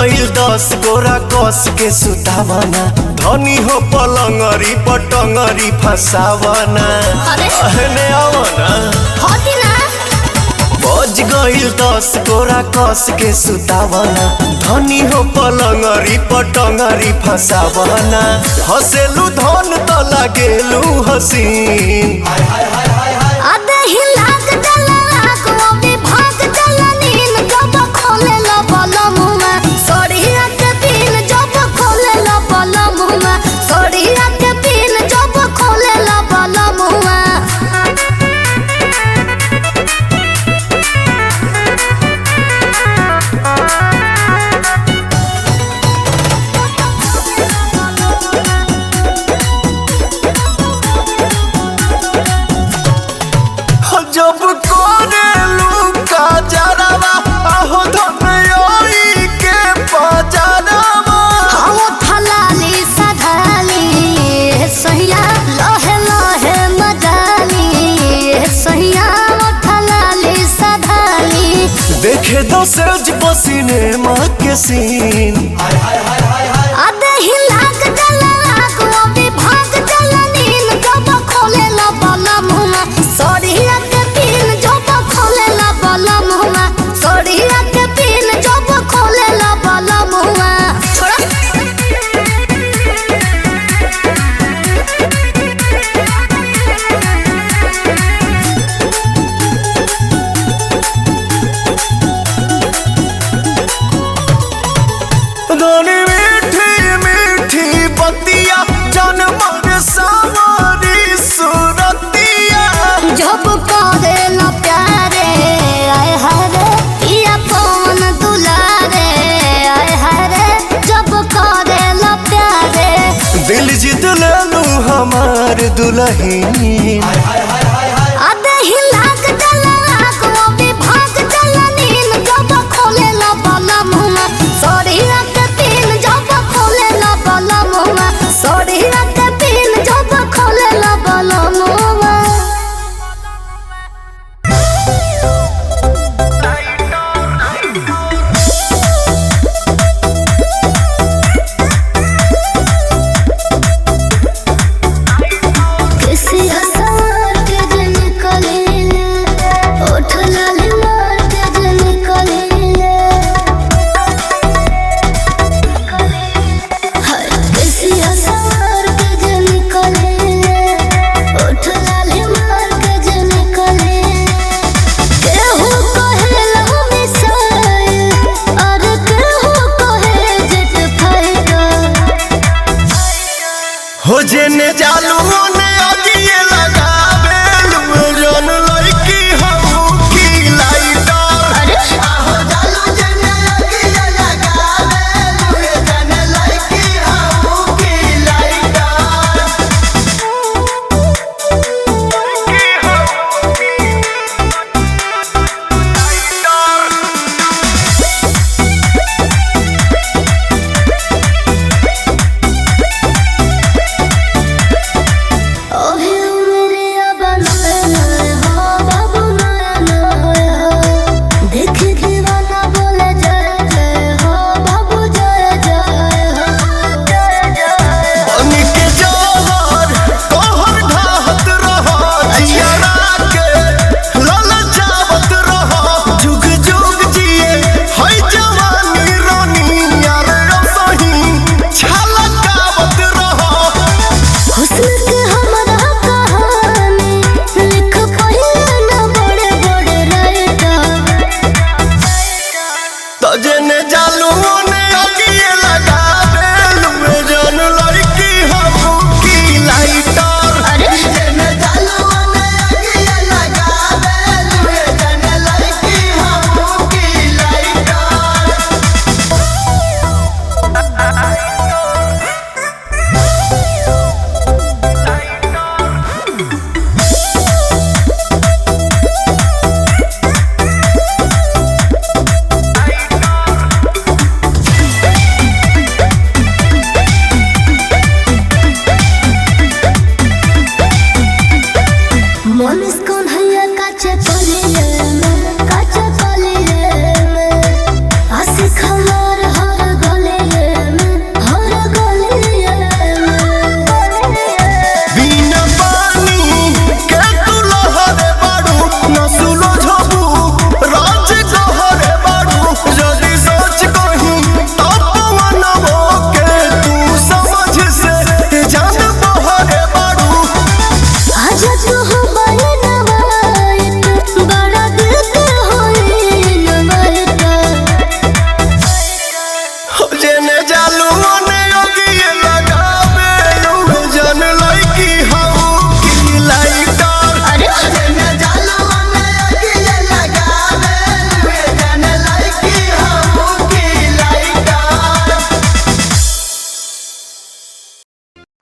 गईल 10 गोरा कस के सुतावना धनी हो पलंगरी पटंगरी फसावना अहने आवना होतिना बज गईल 10 गोरा कस के सुतावना धनी हो पलंगरी पटंगरी फसावना हसेलू धन त लागेलू हसीन आधे ही लाग डला को भी भाग डला नीन जब खोले ला बलमुआ सोड़िया के पिन जब खोले ला बलमुआ सोड़िया के पिन जब खोले ला बलमुआ जब कोरेलू का जरावा आहो धनयोई के पजरावा हम थलाली सधाली सहिया लहे लहे मजाली सहिया थलाली सधाली देखे दो सेज पसीने माँ के सीन आधे ही लाग डला को भी भाग डला नीन जब खोले ला बलमुआ सोड़िया के पिन जब खोले ला बलमुआ सोड़िया के पिन जब खोले ला बलमुआ धनी मीठी मीठी बतिया जनमर सावरी सुरतिया जब करे ला प्यारे आए हरे पिया पवन दुलारे आए हरे जब करे ला प्यारे दिल जीत लेलू हमार दुल्हन आधे ही लाग डला को भी भाग डला नीन जब खोले ला बलमुआ सोड़िया के पिन जब खोले ला बलमुआ सोड़िया के पिन जब खोले ला बलमुआ किसी हसार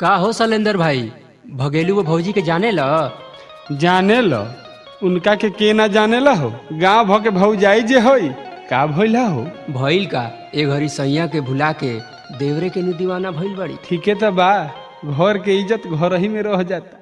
का हो शैलेंद्र भाई, भगेलू वो भौजी के जाने ल? जाने लो उनका के ना जाने ला हो। गाँव भ के भौजाई जे होई का भइला हो। भइल का ए घड़ी सैया के भुला के देवरे के नु दीवाना भइल बड़ी। ठीके तो बा, घर के इज्जत घर ही में रह जाता।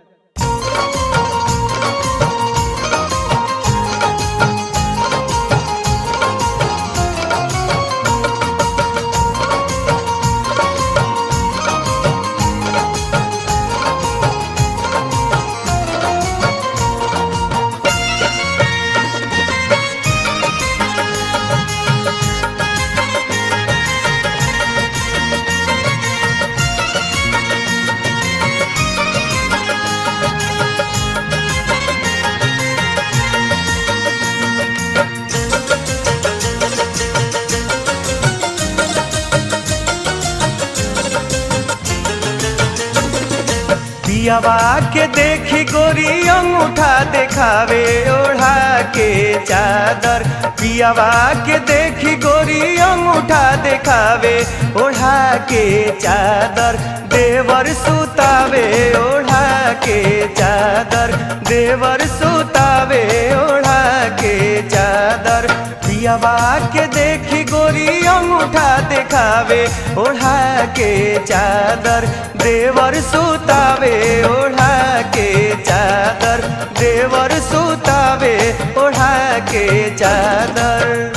पियावा के देखी गोरी अंगूठा देखावे ओढ़ा के चादर। पियावा के देखी गोरी अंगूठा देखावे ओढ़ा के चादर। देवर सुतावे ओढ़ा के चादर। देवर सुतावे ओढ़ा के चादर। पियावा के देखी गोरी अंगूठा देखावे ओढ़ा के चादर। देवर सुतावे ओढ़ा के चादर। देवर सुतावे ओढ़ा के चादर।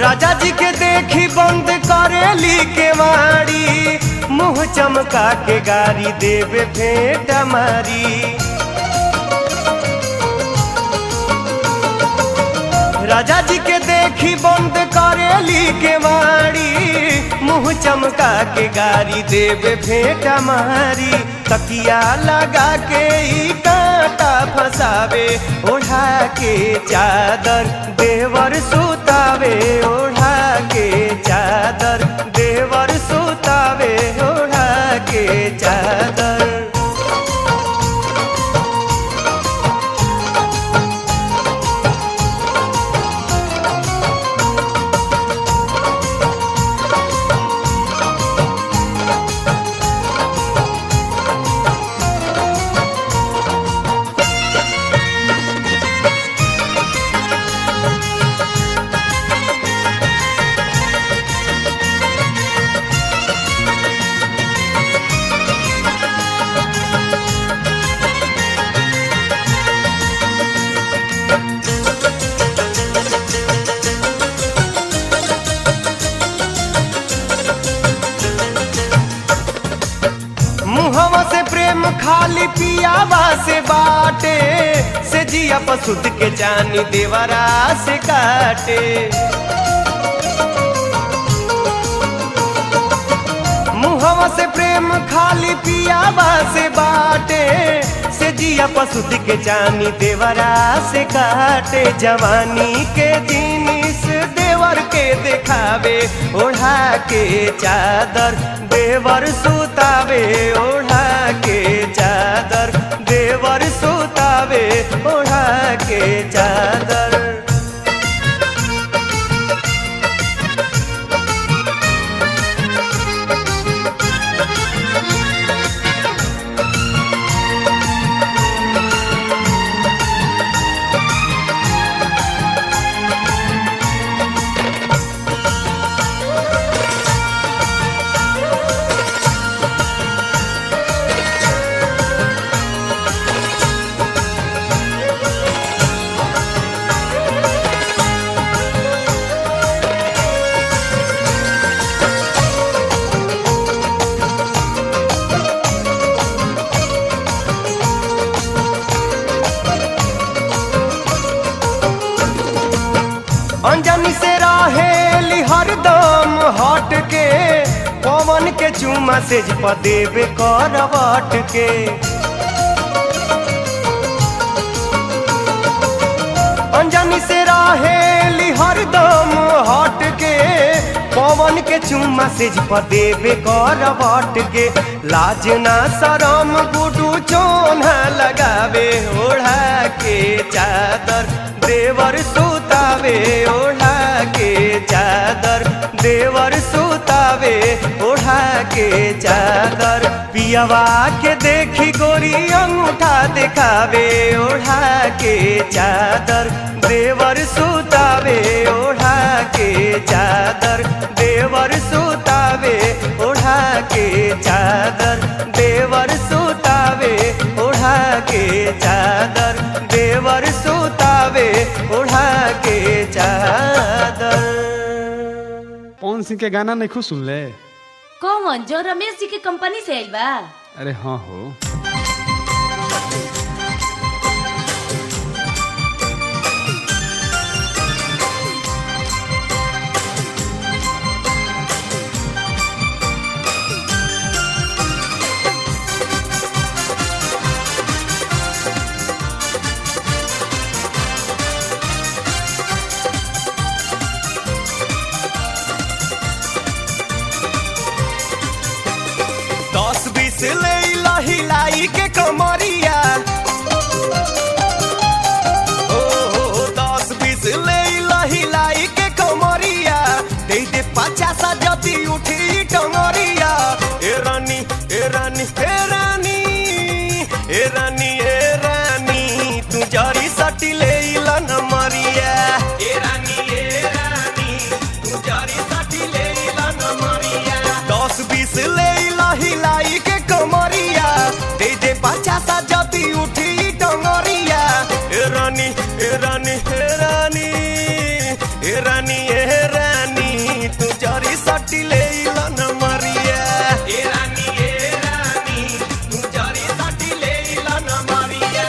राजा जी के देखी बंद करेली के वाड़ी। मुँह चमका के गारी देवे फेंट मारी। राजा जी के देखी बंद करेली के वाड़ी। मुँह चमका के गारी देवे फेंट मारी। तकिया लगा के ई कांटा फसावे ओढ़ा के चादर। देवर सुतावे ओढ़ा के चादर। देवर सुतावे ओढ़ा के चादर। मुहवा से प्रेम खाली पियावा से बाटे। से जिया पसुद के जानी देवरा से काटे। मुहवा से प्रेम खाली पियावा से बाटे। से जिया पसुद के जानी देवरा से काटे। जवानी के जिनिस देवर के देखावे ओढ़ा के चादर। देवर सुतावे ओढ़ा के चादर। देवर सुतावे ओढ़ा के चादर। अनजानी से रहेली हरदम हट के, पवन के चुमा से देवे करवट के। अनजानी से रहेली हरदम हट के, पवन के चुम्मा से देवे करवट के। लाज ना शरम गुडू चोन्हा लगावे, ओढ़ा के चादर देवर सुतावे, ओढ़ा के चादर देवर सुतावे, ओढ़ा के चादर। पियवा के देखी गोरी अंगूठा दिखावे, ओढ़ा के चादर देवर सुतावे, ओढ़ा के चादर देवर सुतावे, ओढ़ा के चादर देवर सुतावे, ओढ़ा के चादर देवर सुतावे, ओढ़ा के चादर। पवन सिंह के गाना नहीं खुश सुन ले? कौन जो रमेश जी के कंपनी से आइल बा? अरे हाँ हो। हिलाई के कमरिया, ओ 10-20 ले हिलाई के कमरिया, दे दे 50 जति उठी टंगरिया। ए रानी ए रानी ए रानी ए रानी ए रानी, तू जरी सटी ले न मरिया। ए रानी ए रानी, तू जरी सटी ले न मरिया। 10-20 ले हिलाई के कमरिया, दे दे 50 जति उठी टंगरिया। ए रानी ए रानी ए रानी ए रानी ए रानी, तू जरी सटी ले न मरिया। ए रानी ए रानी, तू जरी सटी ले न मरिया।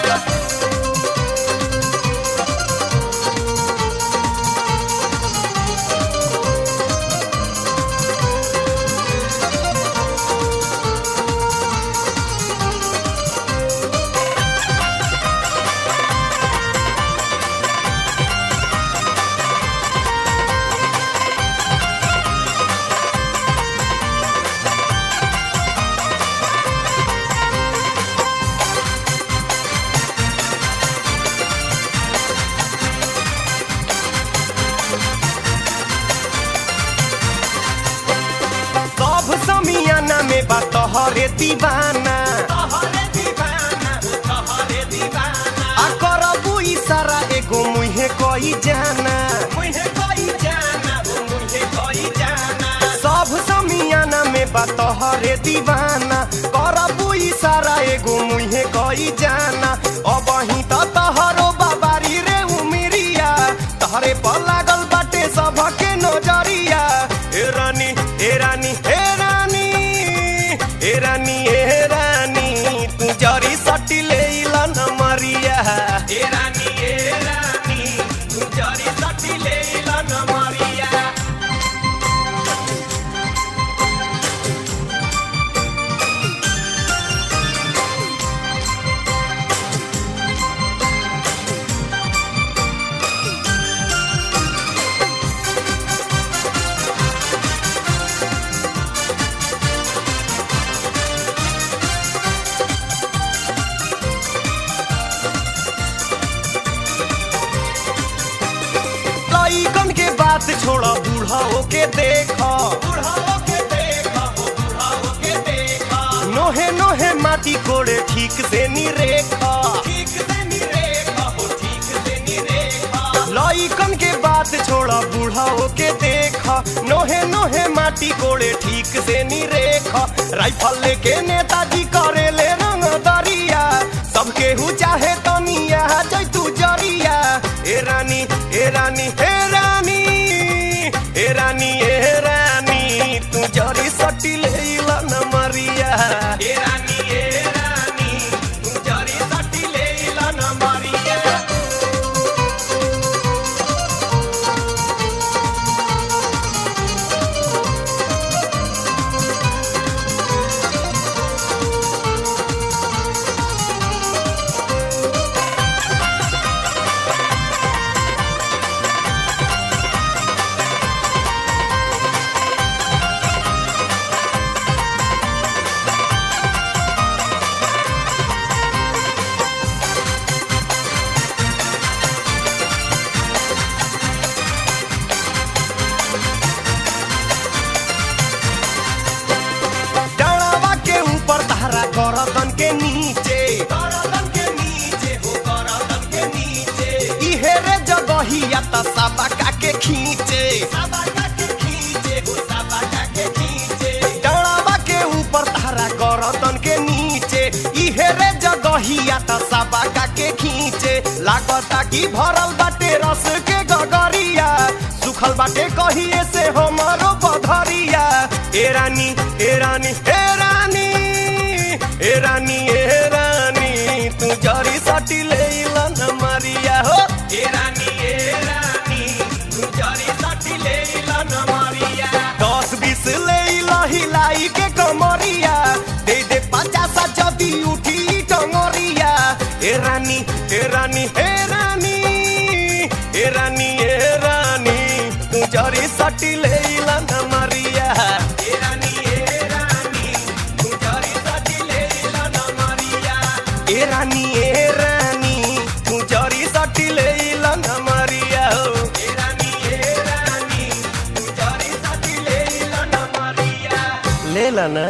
समियाना में बा तोहरे दीवाना, तोहरे दीवाना, तोहरे दीवाना। आ करबू इशारा एगो मुहे कोई जाना, मुहे कोई जाना, मुहे कोई जाना। सब समियाना में बा तोहरे दीवाना, करबू इशारा एगो मुहे कोई जाना। अब ही तो तोहरो बाबारी रे उमिरिया, तोहरे पर लागल बाटे सबके नजरिया। ए रानी ए रानी ए रानी ए रानी ए रानी, तू जरी सटी ले न मरिया। ए रानी ए रानी, तू जरी सटी ले न मरिया। लइकन के बात छोड़ा, बूढ़ाओ के देखा, बूढ़ाओ के देखा, बूढ़ाओ के देखा। नोहे नोहे माटी कोड़े ठीक से नी रेखा, ठीक से नी रेखा, ठीक से नी रेखा। लइकन के बात छोड़ा, बूढ़ाओ के देखा, नोहे नोहे माटी कोड़े ठीक से नी रेखा। राइफल लेके नेताजी करे ले रंग दरिया, सबके हु चाहे तनिया जैतू जरिया। ए रानी ए रानी ए रानी ए रानी ए रानी, तू जरी सटी ले न मरिया। ए रानी ए रानी, तू जरी सटी ले न मरिया। त सबका के खींचे डाँड़वा के ऊपर तारा गरदन के नीचे इहे रे जगहिया त सबका के खींचे लागता कि भरल बाटे रस के गगरिया सुखल बाटे कहिए से हमारो बधरिया ए रानी ए रानी ए रानी ए रानी ए रानी तू जरी सटी लेला न मारिया हो ए रानी तू जरी सटी लेला न मारिया 10-20 लेला हिलाई के कमरिया दे दे 50 जदी उठी टंगरिया ए रानी ए रानी ए रानी ए रानी ए रानी तू जरी सटी लेला न मारिया ए रानी तू जरी सटी लेला न मारिया ए रानी तू जरी सटी लेला न मारिया हो ए रानी तू जरी सटी लेला न मारिया लेला ना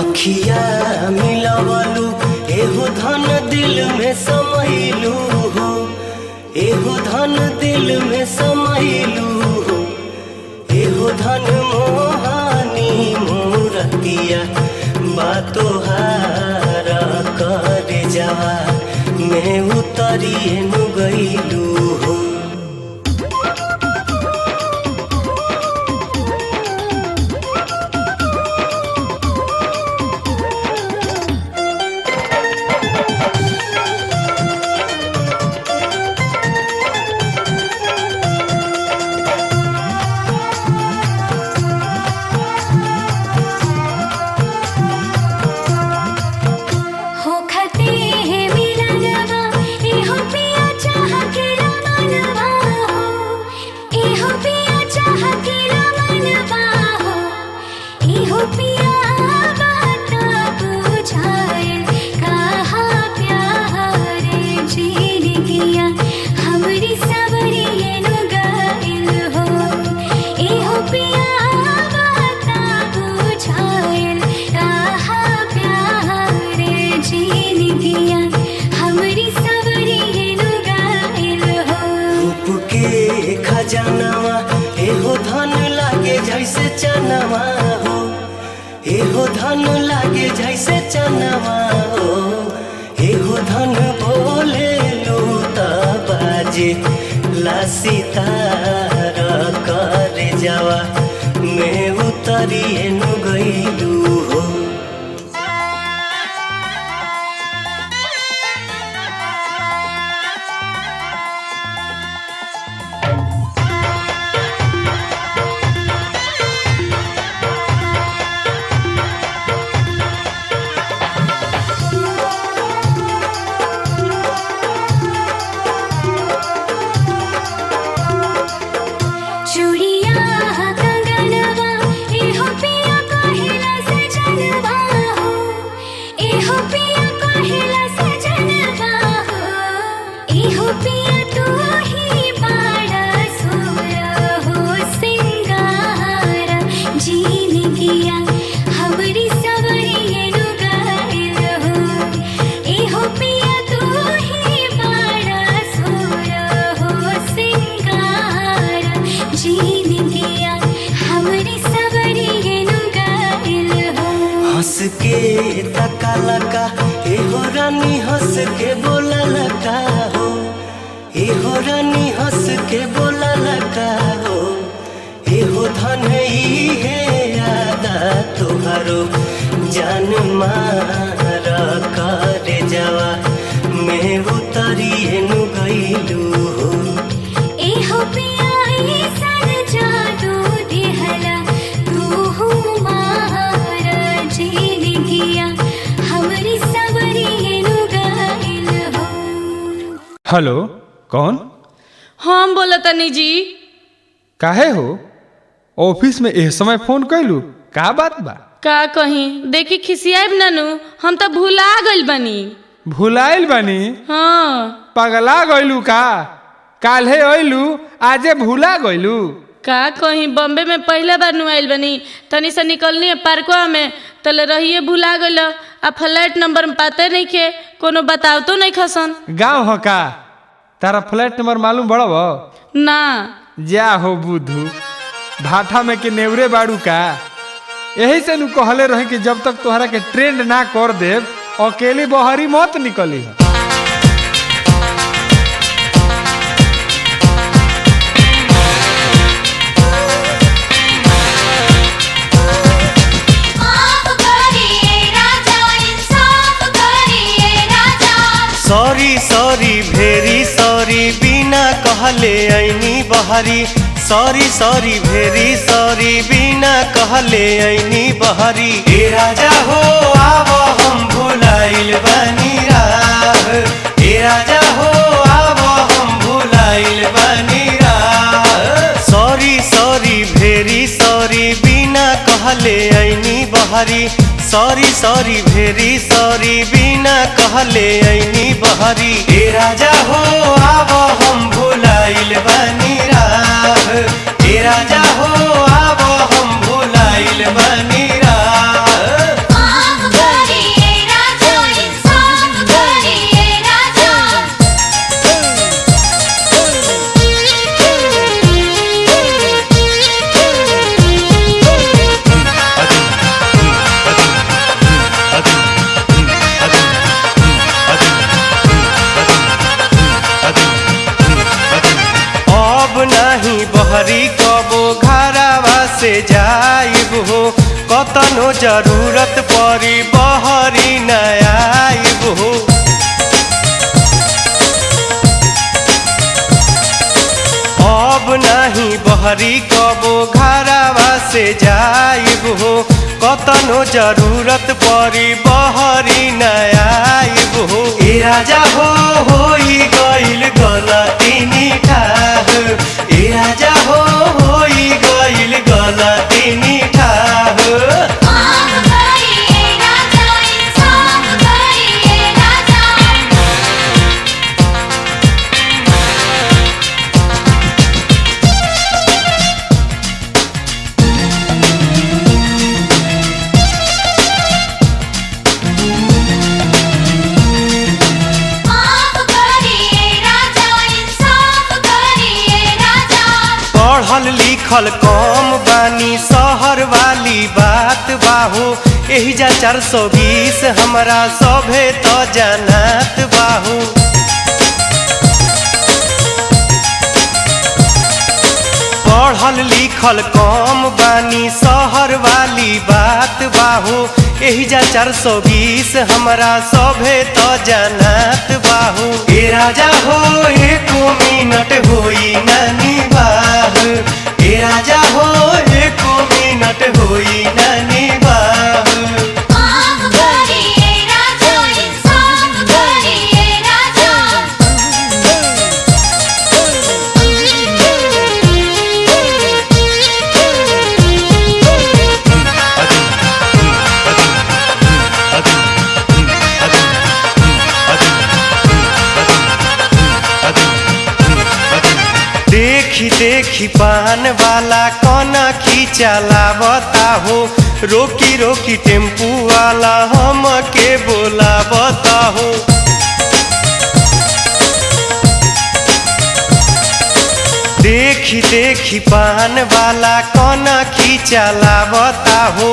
अखिया मिलवलू एहो धन दिल में समैलू हो एहो धन दिल में समैलू हो एहो धन मोहानी मूरतिया बातो हारा कर जावा मैं उतरिए नु गईलू हो खजानवा एहो धन लागे जैसे चनवा हो एहो धन लागे जैसे चनवा हो एहो धन बोले लूता बाजे ला सितारा कर जावा मैं उतरिए नु गईलू हो के तकाला का एहो रानी हंस के बोला लगा हो एहो रानी हंस के बोला हमारा करे जवा में उतरिए नु गइलू हो। एहो पियाई सन जादू दिहला तू हमारा जीन गिया हमरी सवरी नु गाइल हो। हेलो, कौन? हम बोला तनी जी। काहे हो? ऑफिस में एह समय फोन कैलू, का बात बा? का कहीं देखी खिसियाब नानू, हम तो भुला गइल बनी। भुलाइल बनी? हाँ। पगला गइलू का? काल्हे अइलू आजे भुला गइलू? का कहीं बॉम्बे में पहले बार नुआइल बनी, तनी से निकलनी है पार्कवा में तले रहिए भुला गइल। आ फ्लैट नंबर में पाते नहीं के कोनो बताव तो नहीं खसन। गाँव हो का? तारा फ्लैट नंबर मालूम बड़ब? ना। जा हो बुधू, भाठा में के नेवरे बाड़ू का? यही से नु कहले रहे कि जब तक तोहरा के ट्रेंड ना कर देव अकेली बहरी मत निकली है। सॉरी सॉरी भेरी सॉरी बिना कहले ऐनी बहरी। सॉरी सॉरी भेरी सॉरी बिना कहले ऐनी बहरी। ए राजा हो आव हम भुलाइल बनी राह। ए राजा हो आव हम भुलाइल बनी राह। सॉरी सॉरी भेरी सॉरी बिना कहले ऐनी बहरी। सॉरी सॉरी भेरी सॉरी बिना कहले ऐनी बहरी। ए राजा हो आव हम भुलाइल बनी राह। ए राजा हो आव हम भुलाइल बनी राह। बहरी कबो घरवा से जाइब हो, कतनो जरूरत पड़ी बहरी न आइब हो। अब नहीं बहरी कबो घरवा से जाइब हो, कतनो जरूरत पड़ी बहरी न आइब हो। ए राजा हो होई गइल गलती निठाह। ए राजा हो होई गइल गलती निठाह। पढ़ल लिखल कम बानी शहर वाली बात बाहू। एही जा 420 हमरा सभे तो जानत बाहू। पढ़ल लिखल कम बानी शहर वाली बात बाहू। एही जा 420 हमरा सभे तो जानत बाहू। ए राजा हो एको मिनट होई नानी बाह। ए राजा हो एको मिनट होई नानी बाह। देखी देखी पान वाला कोना खींचलावता हो, रोकी रोकी टेम्पू वाला हम के बोलावता हो। देखी देखी पान वाला कोना खींचलावता हो,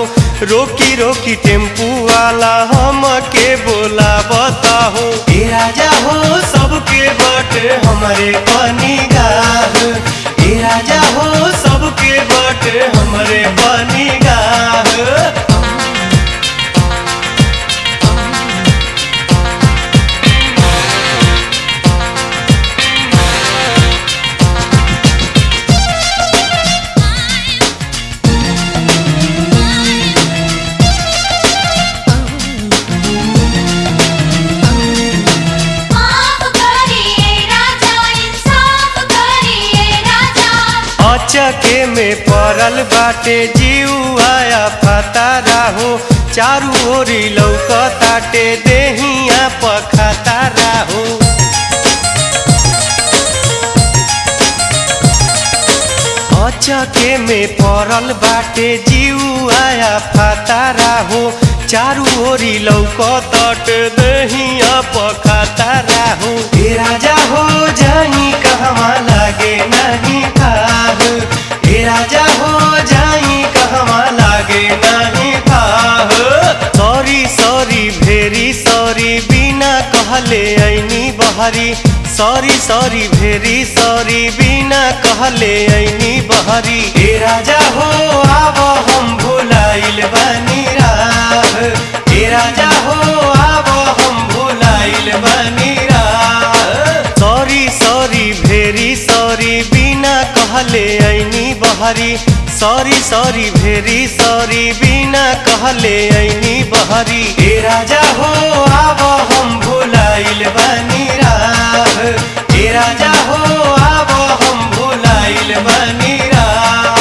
रोकी रोकी टेम्पू वाला हम के बोलावता हो। ए राजा हो सबके बट हमारे पानी गाह। ए राजा हो सबके बट हमारे पानी गाह। के में पड़ल बाटे जीवाया फता राहो चारू ओरी लौकताटे देहिया पखाता राहो अचके में पड़ल बाटे जीवाया फता राहो चारू ओरी लौकताटे देहिया पखाता राहो ए राजा हो जाई कहवा लागे नहीं थाह ए राजा हो जाई कहवा लागे नहीं थाह सॉरी सॉरी भेरी सॉरी बिना कहले ऐनी बहरी सॉरी सॉरी भेरी सॉरी बिना कहले ऐनी बहरी ए राजा हो आव हम भुलाइल बानी राह ए राजा हो आव हम भुलाइल बानी राह सॉरी सॉरी भेरी सॉरी बिना कहले ऐनी बहरी सॉरी सॉरी भेरी सॉरी बिना कहले ऐनी बहरी ए राजा हो आव हम भुलाइल बानी राह ए राजा हो आव हम भुलाइल बानी राह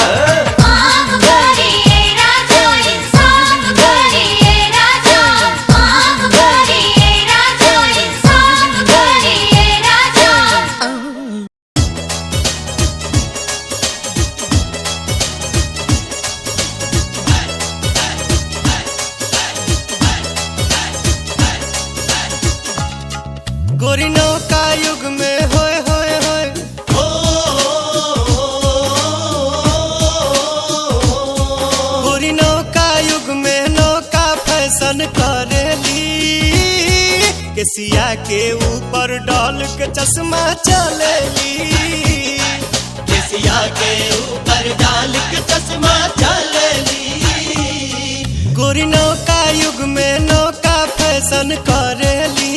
माफ करिए राजा इंसाफ करिए राजा माफ करिए राजा इंसाफ करिए राजा गोरी नौका युग में होए होए होए गोरी नौका युग में नौका फैशन करेली केसिया के ऊपर डाल के चश्मा चलेली केसिया के ऊपर डाल के चश्मा चलेली गोरी नौका युग में नौका फैशन करेली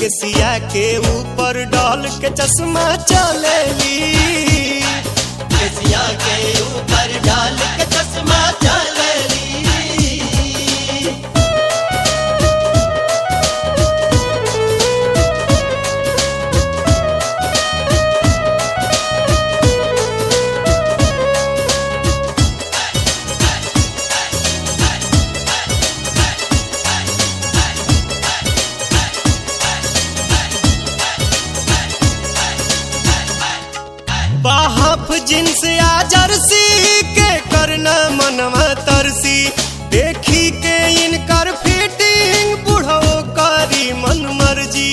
केसिया के ऊपर डाल के चश्मा चलेली केसिया के ऊपर डाल के चश्मा चलेली बाहफ जिन्स या जर्सी के करना मनवा तरसी देखी के इनकर फिटिंग बुढ़ो करी मन मर्जी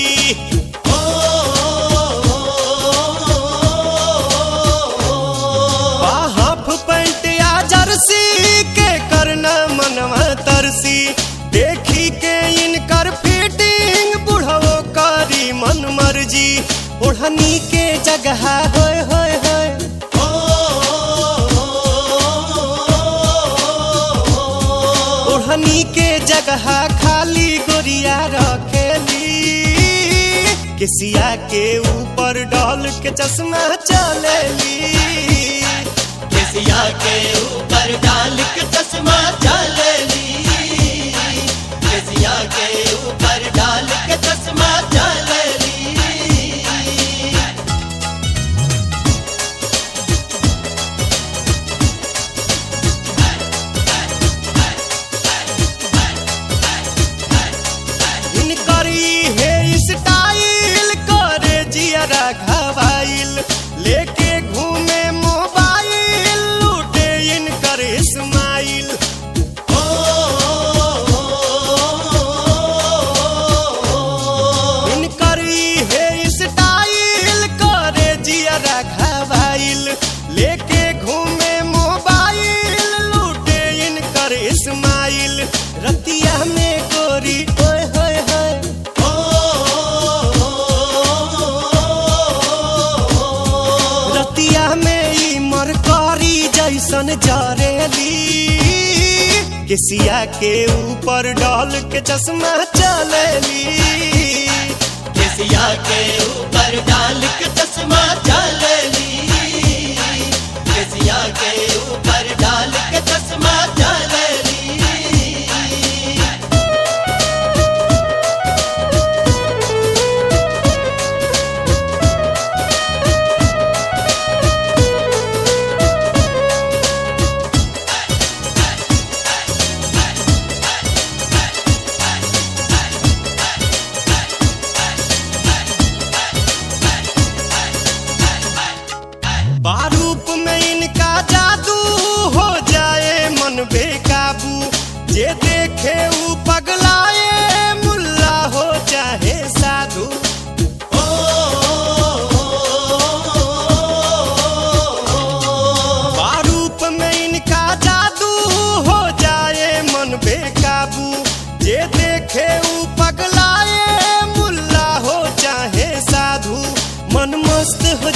बाहफ पैंट या जर्सी के करना मनवा तरसी देखी के इनकर फिटिंग बुढ़ो करी मन मर्जी ओढ़नी के जगह होए होए होए ओढ़नी के जगह खाली गोरिया रखेली केसिया के ऊपर डाल के चश्मा चलेली केसिया के ऊपर डाल के चश्मा चलेली केसिया के ऊपर डाल के चश्मा चलेली घबाइल लेके घूमे मोबाइल लूटे इनकर इस्माइल इनकर है स्टाइल करे जियरा घबाइल लेके घूमे मोबाइल लूटे इनकर इस्माइल रतिया में गोरी ओए होए होए जैसन जरेली केसिया के ऊपर डाल के चश्मा चलेली केसिया के ऊपर डाल के चश्मा चलेली केसिया के ऊपर डाल के चश्मा चलेली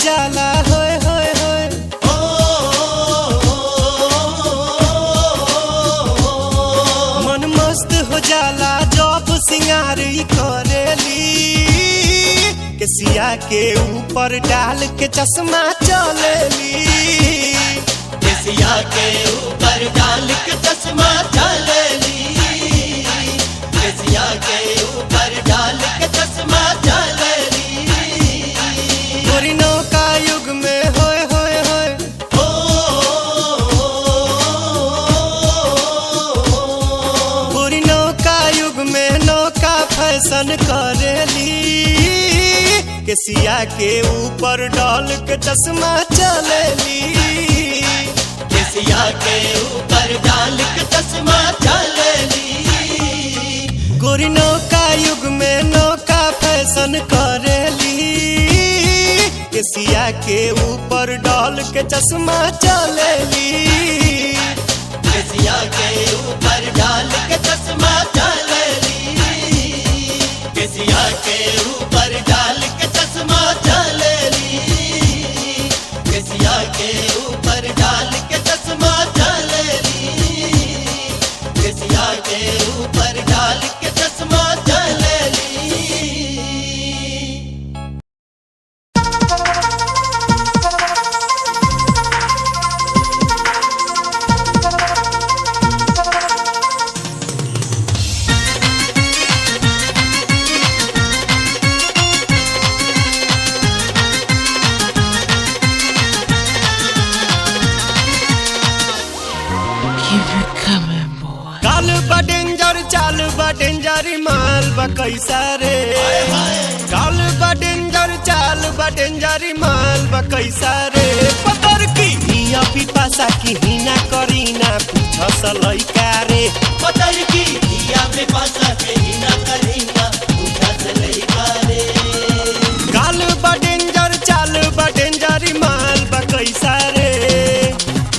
जाला होए होए होए मन मस्त हो जाला जब सिंगार करेली केसिया के ऊपर डाल के चश्मा चलेली केसिया के ऊपर डाल के चश्मा चलेली केसिया के ऊपर डाल के चश्मा चलेली गोरी नौका युग में होए होए होए गोरी नौका युग में नौका फैशन करेली केसिया के ऊपर डाल के चश्मा चलेली केसिया के ऊपर डाल के चश्मा चलेली गोरी नौका युग में नौका फैशन करेली केसिया के ऊपर डाल के चश्मा चलेली केसिया के ऊपर डाल के चश्मा चलेली केसिया के ऊपर डाल के चश्मा चलेली केसिया के ऊपर डाल के चश्मा चलेली केसिया के ऊपर डाल के चश्मा चलेली काल बा डेंजर चाल बा डेंजर माल बा कैसा रे काल बा डेंजर चाल बा डेंजर माल बा कैसा रे पतर की हिया पिपासा की हिना करीना पूछ सलैका रे पतर की हिया पिपासा के हिना करीना पूछ सलैका रे काल बा डेंजर चाल बा डेंजर माल बा कैसा रे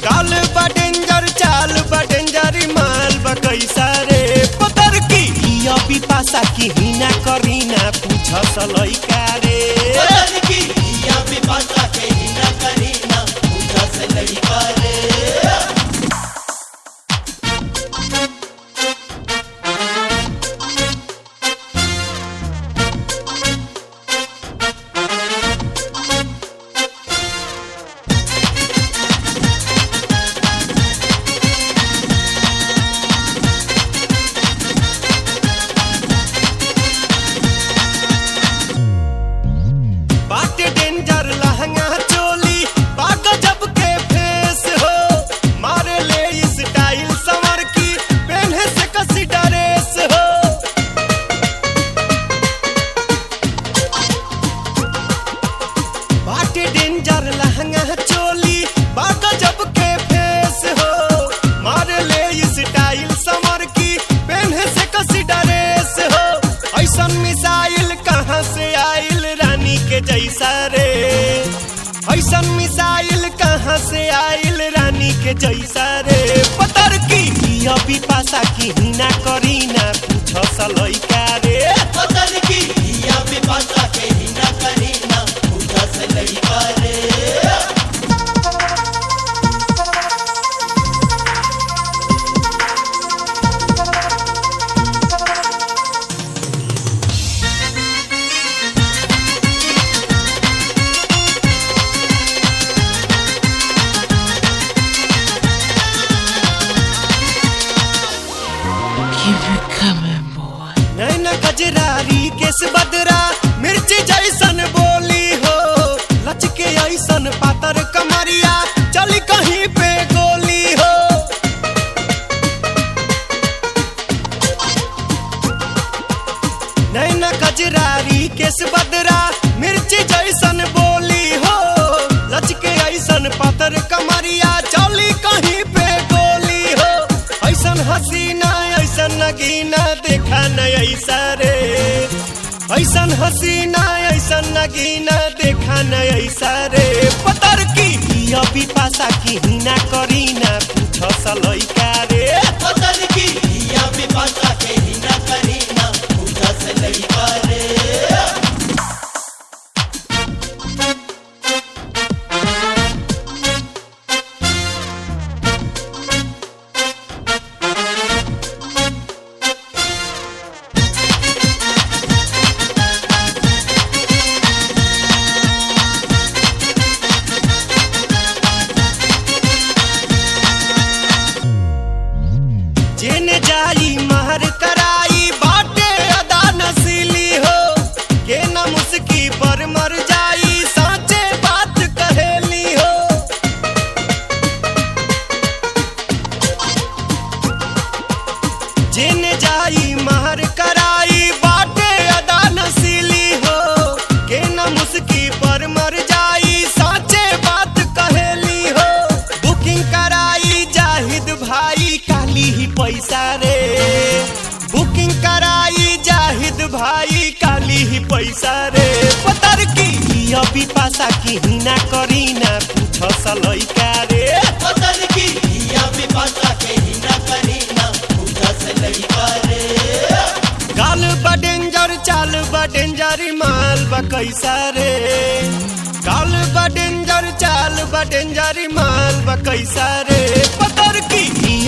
काल बा डेंजर चाल बा डेंजर माल बा कैसा रे पतर की हिया पिपासा की हिना करीना पूछ सलैका रे पतर की हिया पिपासा के हिना करीना पूछ सलैका रे बाटे डेंजर लहंगा चोली बाग जब के फेस हो मारे ले स्टाइल संवर की पहने से कसी ड्रेस हो बाटे डेंजर लहंगा चोली बाग जब के फेस हो मारे ले स्टाइल संवर की पहने से कसी ड्रेस हो ऐसन मिसाइल कहाँ से आइल रानी के जैसा रे ऐसन मिसाइल कहाँ से आइल रानी के जैसा रे पतर की हिया पिपासा की हिना करीना पूछ सलैका रे पतर की हिया पिपासा के हिना करीना पूछ सलैका रे नैना गजरारी केस बदरा मिर्ची जैसन बोली हो लचके ऐसन पातर कमरिया चली कहीं पे गोली हो नैना गजरारी केस बदरा मिर्ची जैसन बोली हो लचके ऐसन पातर कमरिया चली कहीं पे गोली हो ऐसन हसीना ऐसन नगीना देखा न ऐसा रे ऐसन हसीना ऐसन नगीना देखा न ऐसा रे पतर की हिया पिपासा की हिना करीना पूछ सलैका रे पतर की हिया पिपासा के हिना करीना पूछ सलैका रे मुस्की पर मर जाई साचे बात कहेली हो। जिन जाई मार कराई बाटे अदा नसीली हो। के न मुस्की पर मर जाई साचे बात कहेली हो। बुकिंग कराई जाहिद भाई काली ही पैसा रे। बुकिंग कराई जाहिद भाई काली ही पैसा रे। पतर की अभी पासा की हिना करी ना पूछ सलैका रे। पतर की अभी पासा के हिना करी ना पूछ सलैका रे। गाल बा डेंजर चाल बा डेंजर माल बा कैसा रे। गाल बा डेंजर चाल बा डेंजर माल बा कैसा रे। पतर की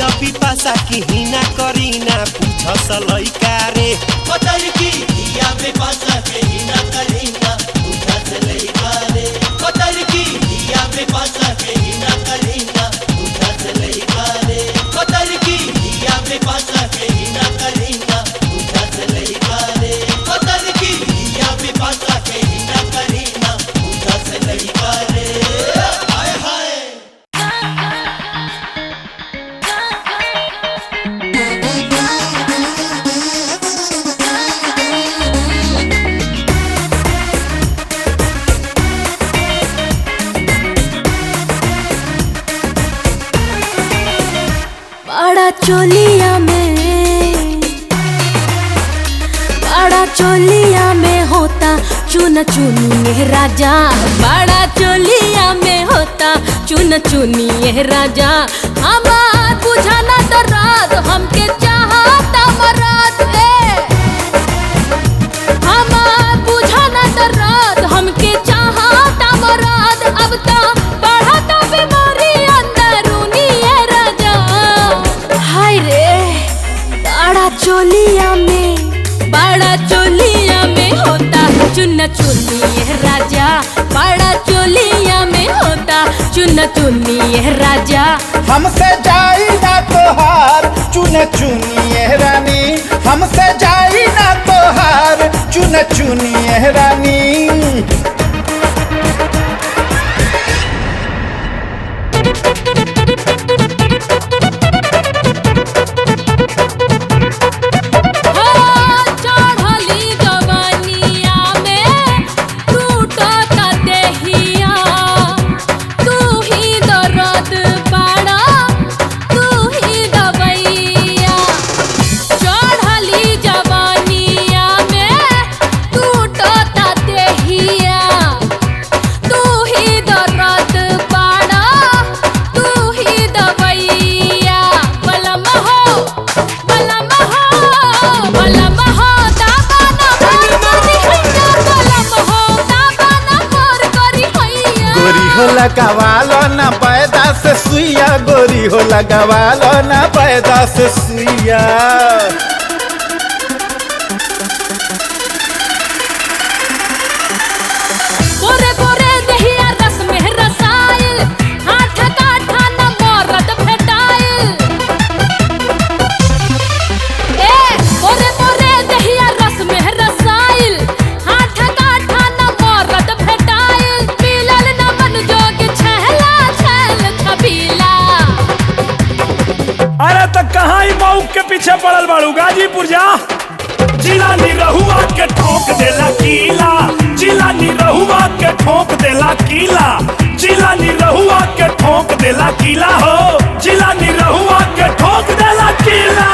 अभी पासा की हिना करी ना पूछ सलैका रे। पतर की अभी पासा के हिना करी ना पूछ सलैका रे। पतर की अभी पासा के हिना करी ना पूछ सलैका रे। पतर की अभी पासा के हिना करी ना पूछ सलैका रे। पतर की अभी पासा के हिना करी ना पूछ सलैका रे। हाय हाय बड़ा चोलिया में होता चुन चुनिए राजा। बड़ा चोलिया में होता चुन चुनिए राजा। हमार बुझाना दर्द हमके चाहता मराद है। हमार बुझाना दर्द हमके चाहता मराद। अब तो बढ़ता बीमारी अंदरूनी है राजा। हाय रे बड़ा चोलिया में होता चुन चुनिए राजा। बड़ा चोलिया में होता चुन चुनिए राजा। हमसे जाई ना तोहार चुन चुनिए रानी। हमसे जाई ना तोहार चुन चुनिए रानी। लगावालो ना पैदा से सुइया गोरी हो। लगावालो ना पैदा से सुइया। गोरे गोरे दहिया रस में रसायल। हाथ काठा न मरद भेटायल। गोरे गोरे दहिया रस में रसायल। हाथ काठा न मरद भेटायल। मिलल न मन जोग छहला छल छबीला। अरे तो कहाँ ही मऊ के पीछे पड़ल बाड़ू। गाजीपुर जा। जिला निरहुआ के ठोक देला कीला। जिला निरहुआ के ठोक देला कीला। जिला निरहुआ के ठोक देला कीला हो। जिला निरहुआ के ठोक देला कीला।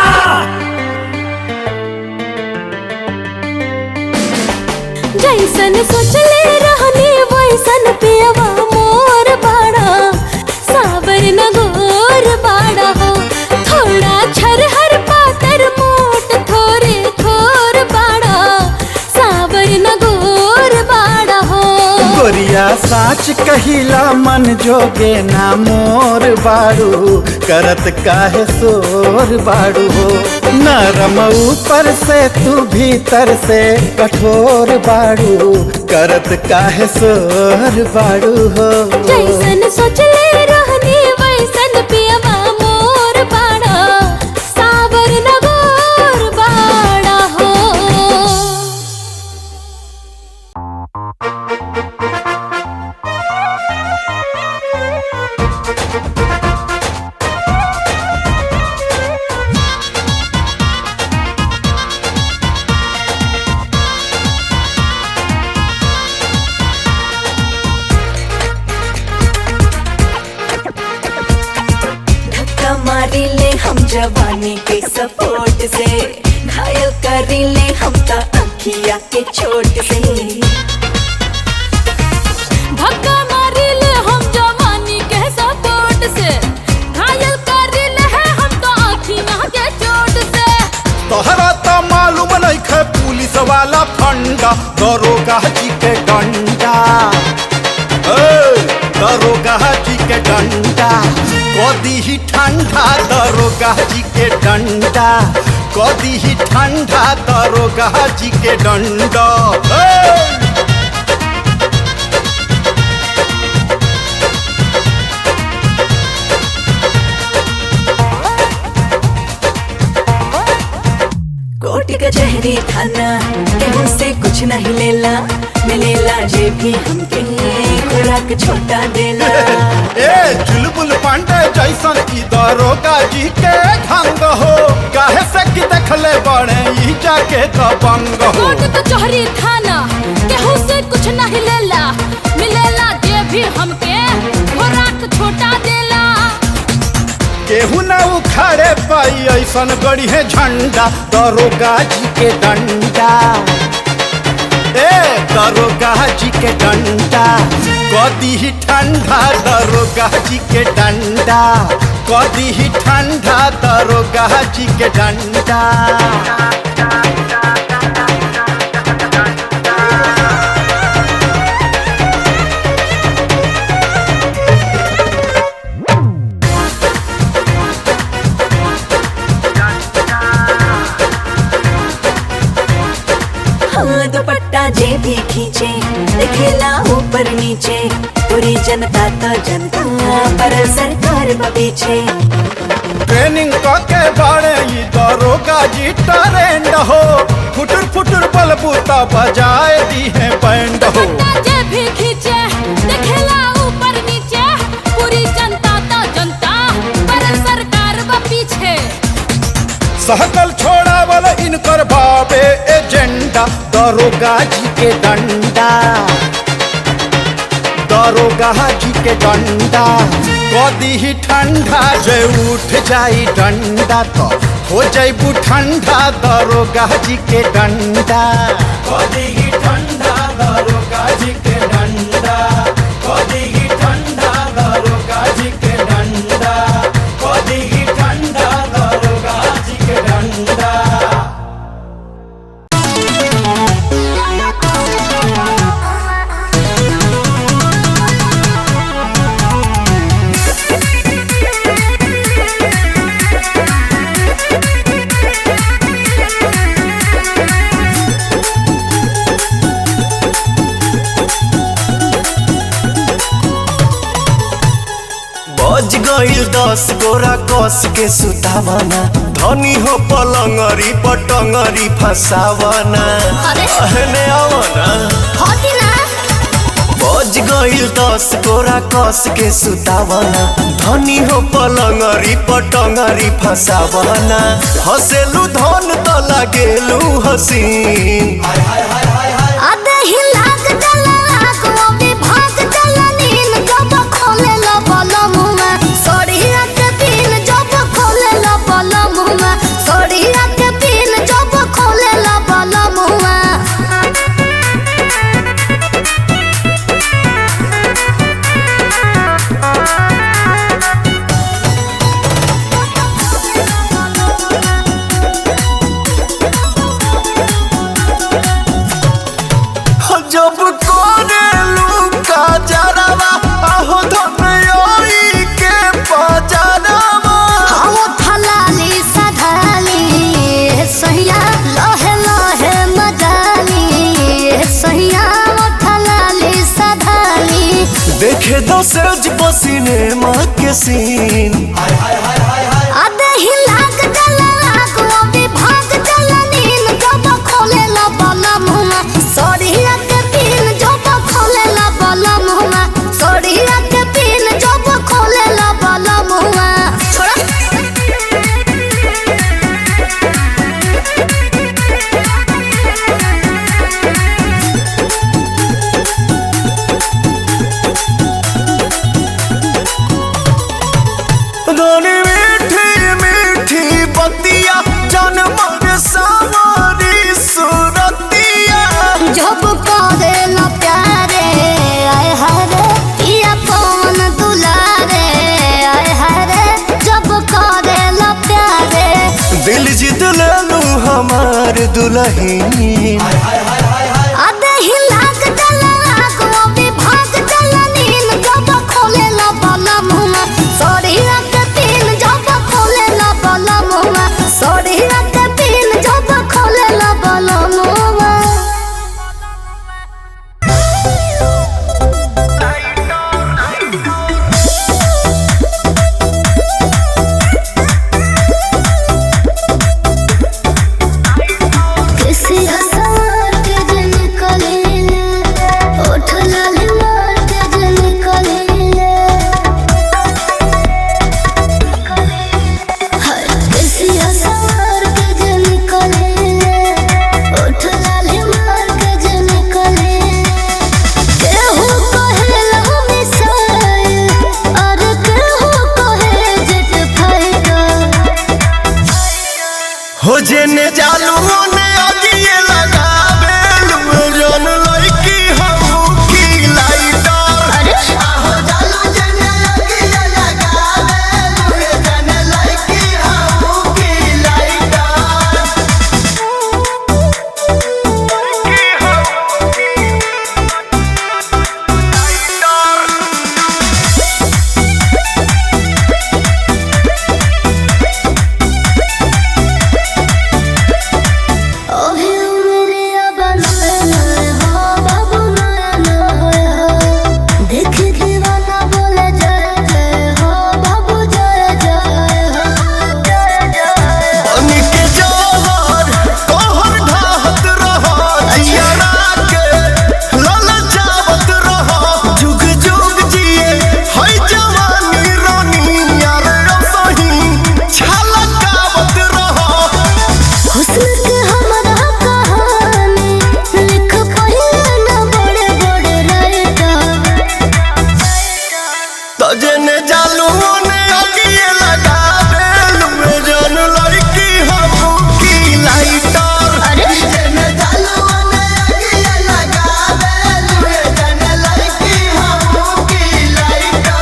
जैसन सोचले रहनी वैसन पियवा मोर बाड़ा। सावर न गोर बाड़ा हो। थोड़ा छरहर पातर मोट थोरे थोर बाड़ा। सावर न गोर बाड़ा हो। गोरिया साच कहिला मन जोगे ना मोर बाड़ू। करत काहे सोर बाड़ू हो। नरम ऊपर से तू भीतर से कठोर बाड़ू। करत काहे सोर बाड़ू हो। जैसन सोचले रहनी वैसन पियवा मोर बाड़ा। सावर न गोर बाड़ा हो। हम जवानी के सपोर्ट से, घायल करी ले हम ता अखिया के चोट से। धक्का मारी ले हम जवानी के सपोर्ट से, घायल करी ले है हम तो अखियां के चोट से। तोहरा तो मालूम नहीं है पुलिस वाला फंडा, दरोगा जी के डंडा, दरोगा जी के डंडा कदी ही ठंडा, दरोगा जी के डंडा कदी ही ठंडा, दरोगा जी के डंडा। कोर्ट कचहरी थाना केहू से कुछ नहीं लेला, मिलेला जे भी हमके खुराक छोटा देला। ए चुलबुल पांडे जैसन की दरोगा जी के ढंग हो, काहे से कि देखले बड़े ई जाके दबंग हो। कोर्ट कचहरी थाना केहू से कुछ नहीं लेला, मिलेला जे भी हमके खुराक छोटा देला। केहू न उखाड़े पाई ऐसन गड़ी है झंडा, दरोगा जी के डंडा, ए दरोगा जी के डंडा कदी ही ठंडा, दरोगा जी के डंडा कदी ही ठंडा, दरोगा जी के डंडा। दुपट्टा जे भी खींचे दिखेला ऊपर नीचे, पूरी जनता तो जनता पर सरकार पीछे। ट्रेनिंग के बारे ई दरोगा जी ट्रेंड हो, फुटुर फुटुर बलबूता बजाए दी है बैंड हो। जे भी खींचे दिखेला ऊपर नीचे, पूरी जनता तो जनता पर सरकार पीछे। सहकल छोड़ा वाला इनकर बाबे एजेंडा, दरोगा जी के डंडा, दरोगा जी के डंडा कदी ही ठंडा, जे उठ जाई डंडा तो हो जाइबू ठंडा, दरोगा जी के डंडा कदी ही ठंडा, दरोगा जी के डंडा कदी ही ठंडा, दरोगा जी के डंडा कदी ही ठंडा, दरोगा जी के डंडा। बज गईल 10 गोरा कस के सुतावना, धनी हो पलंगरी पटंगरी फसावना। अरे अहने आवना होती ना बज गईल 10 गोरा कस के सुतावना, धनी हो पलंगरी पटंगरी फसावना। हसेलू धन तो लागेलू हसीन, आधे ही लाग जला लाग वो भी भाग जला नीन, जब खोले लो बला मुँह, सोड़िया के पीन जब खोले लो बला मुँह, सोड़िया के पीन जब खोले लो बला मुँह। जब कोरेलू का जरावा आहो धनयोई के पजरावा। हम थलाली सधाली सहिया लहे लहे मजाली, सहिया थलाली सधाली। देखे दो सज पसीने माँ के सीन, आधे ही लाग जला लाग वो भी भाग जला नीन, जब खोले ला बला मुँह, सोड़िया के पीन जब खोले ला बला मुँह, सोड़िया के पीन जब खोले ला बला मुँह। छोड़ा धनी दुल्हन आधे ही लाग डलाक वो भी भाग डलनीन जब खोले ला बाला मुँह सॉरी रख तीन जब खोले ला बाला मुँह सॉरी रख तीन जब खोले ला बाला मुँह हो जेने जालू ने आगिए लगावे जन लड़की हम की लाइटर आहो जालू जेने आगिए लगावे जन लड़की हम की लाइटर जेने जालू ने आगिए लगावे जन लड़की हम की लाइटर जेने जालू ने आगिए लगावे जन लड़की हम की लाइटर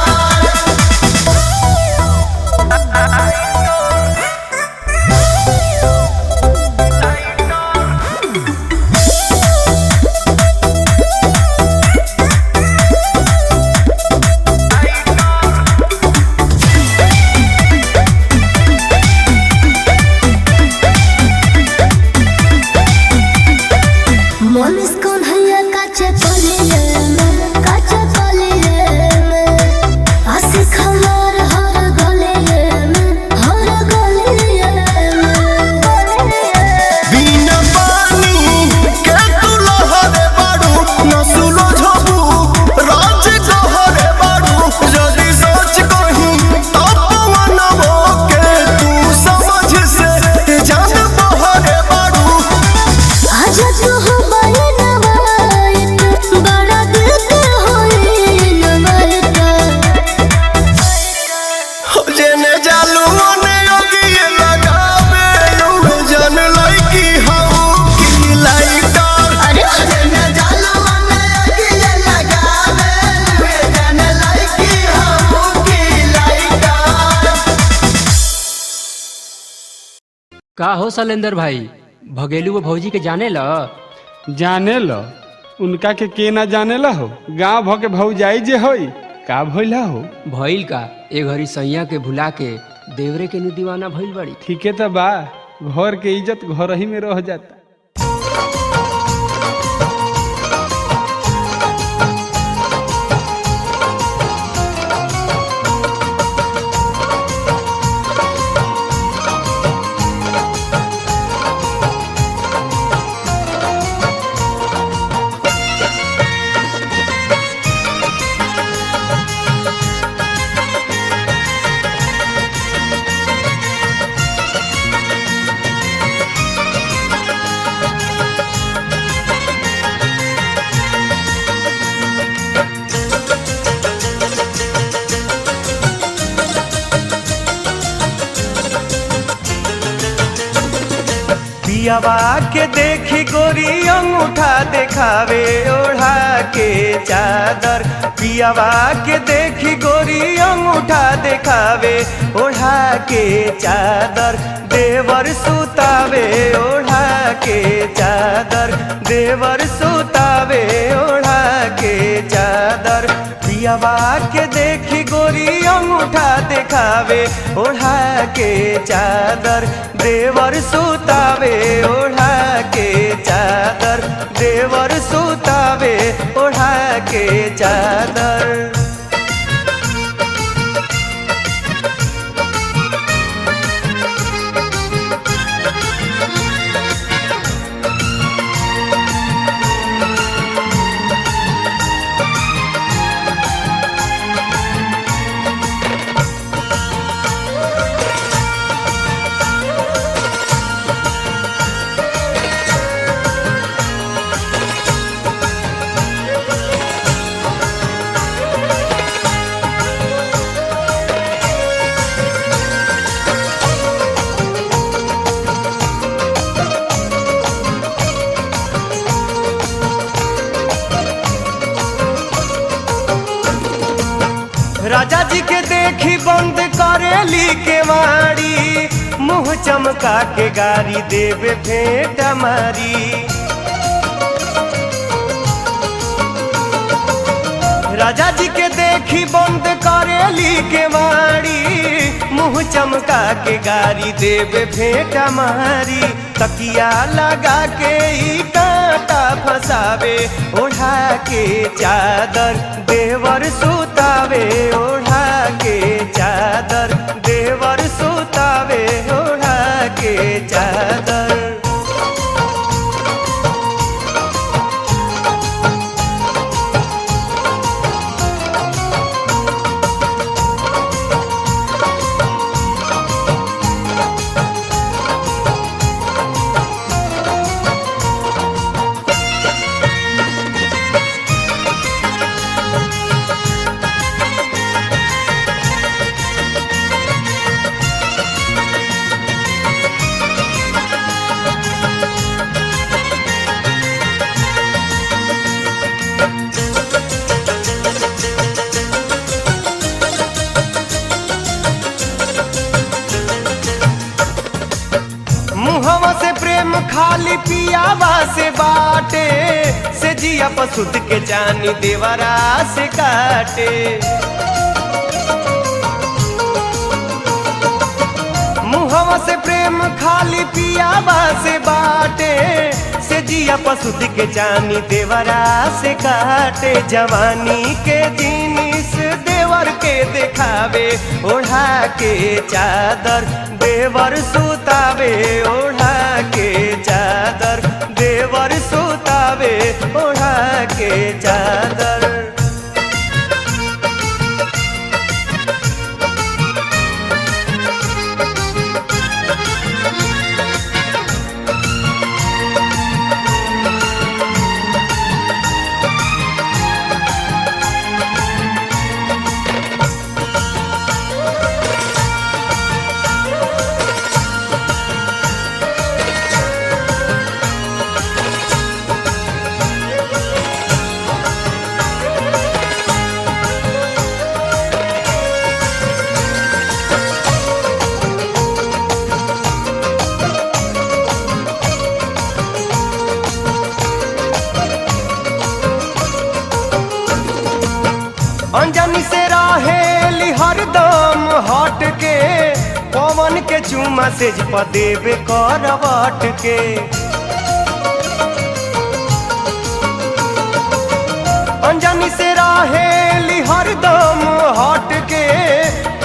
का हो शैलेंद्र भाई भगेलू वो भौजी के जाने ल जाने लो उनका के ना जाने ला हो गाँव भ के भौजाई जे होई का भइला हो भइल का ए घड़ी सैया के भुला के देवरे के नु दीवाना भइल बड़ी ठीके तो बा घर के इज्जत घर ही में रह जाता। पियावा के देखी गोरी अंगूठा देखावे ओढ़ा के चादर पियावा के देखी गोरी अंगूठा देखावे ओढ़ा के चादर देवर सुतावे ओढ़ा के चादर देवर सुतावे ओढ़ा के चादर पियावा के देखी गोरी अंगूठा देखावे ओढ़ा के चादर देवर सुतावे ओढ़ा के चादर देवर सुतावे ओढ़ा के चादर। राजा जी के देखी बंद करेली के वाड़ी मुंह चमका के गारी देवे भेंट मारी राजा जी के देखी बंद करेली के वाड़ी मुंह चमका के गारी देवे भेंट मारी तकिया लगा के ई कांटा फसावे ओढ़ा के चादर देवर सुतावे ओढ़ा के चादर देवर सुतावे ओढ़ा के चादर। मुहवा से प्रेम खाली पियावा से बाटे से जिया पसुद के जानी देवरा से काटे मुहवा से प्रेम खाली पियावा से बाटे से जिया पसुद के जानी देवरा से काटे जवानी के जिनिस देवर के देखावे ओढ़ा के चादर देवर सुतावे ओढ़ा के चादर देवर सुतावे ओढ़ा के चादर। अंजनी से राहेली हरदम हट के पवन के चुमा से देवे करवट के अंजनी से राहेली हरदम हट के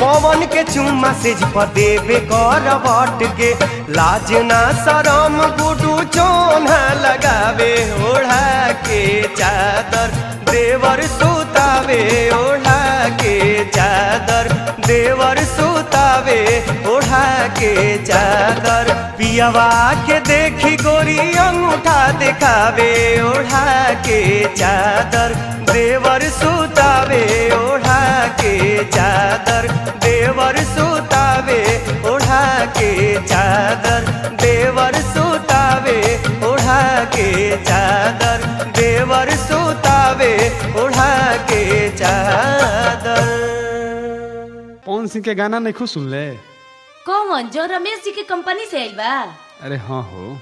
पवन के चुमा से देवे करवट के लाज ना शरम गुडू चोना लगावे ओढ़ा के चादर देवर सुतावे ओढ़ा के चादर देवर सुतावे ओढ़ा के चादर पियावा के देखी गोरी अंगूठा दिखावे ओढ़ा के चादर देवर सुतावे ओढ़ा के चादर देवर सुतावे ओढ़ा के चादर देवर सुतावे ओढ़ा के चादर देवर सुतावे ओढ़ा लक्ष्मण सिंह के गाना नहीं खुद सुन ले? कौन जो रमेश जी के कंपनी से आइल बा? अरे हाँ हो।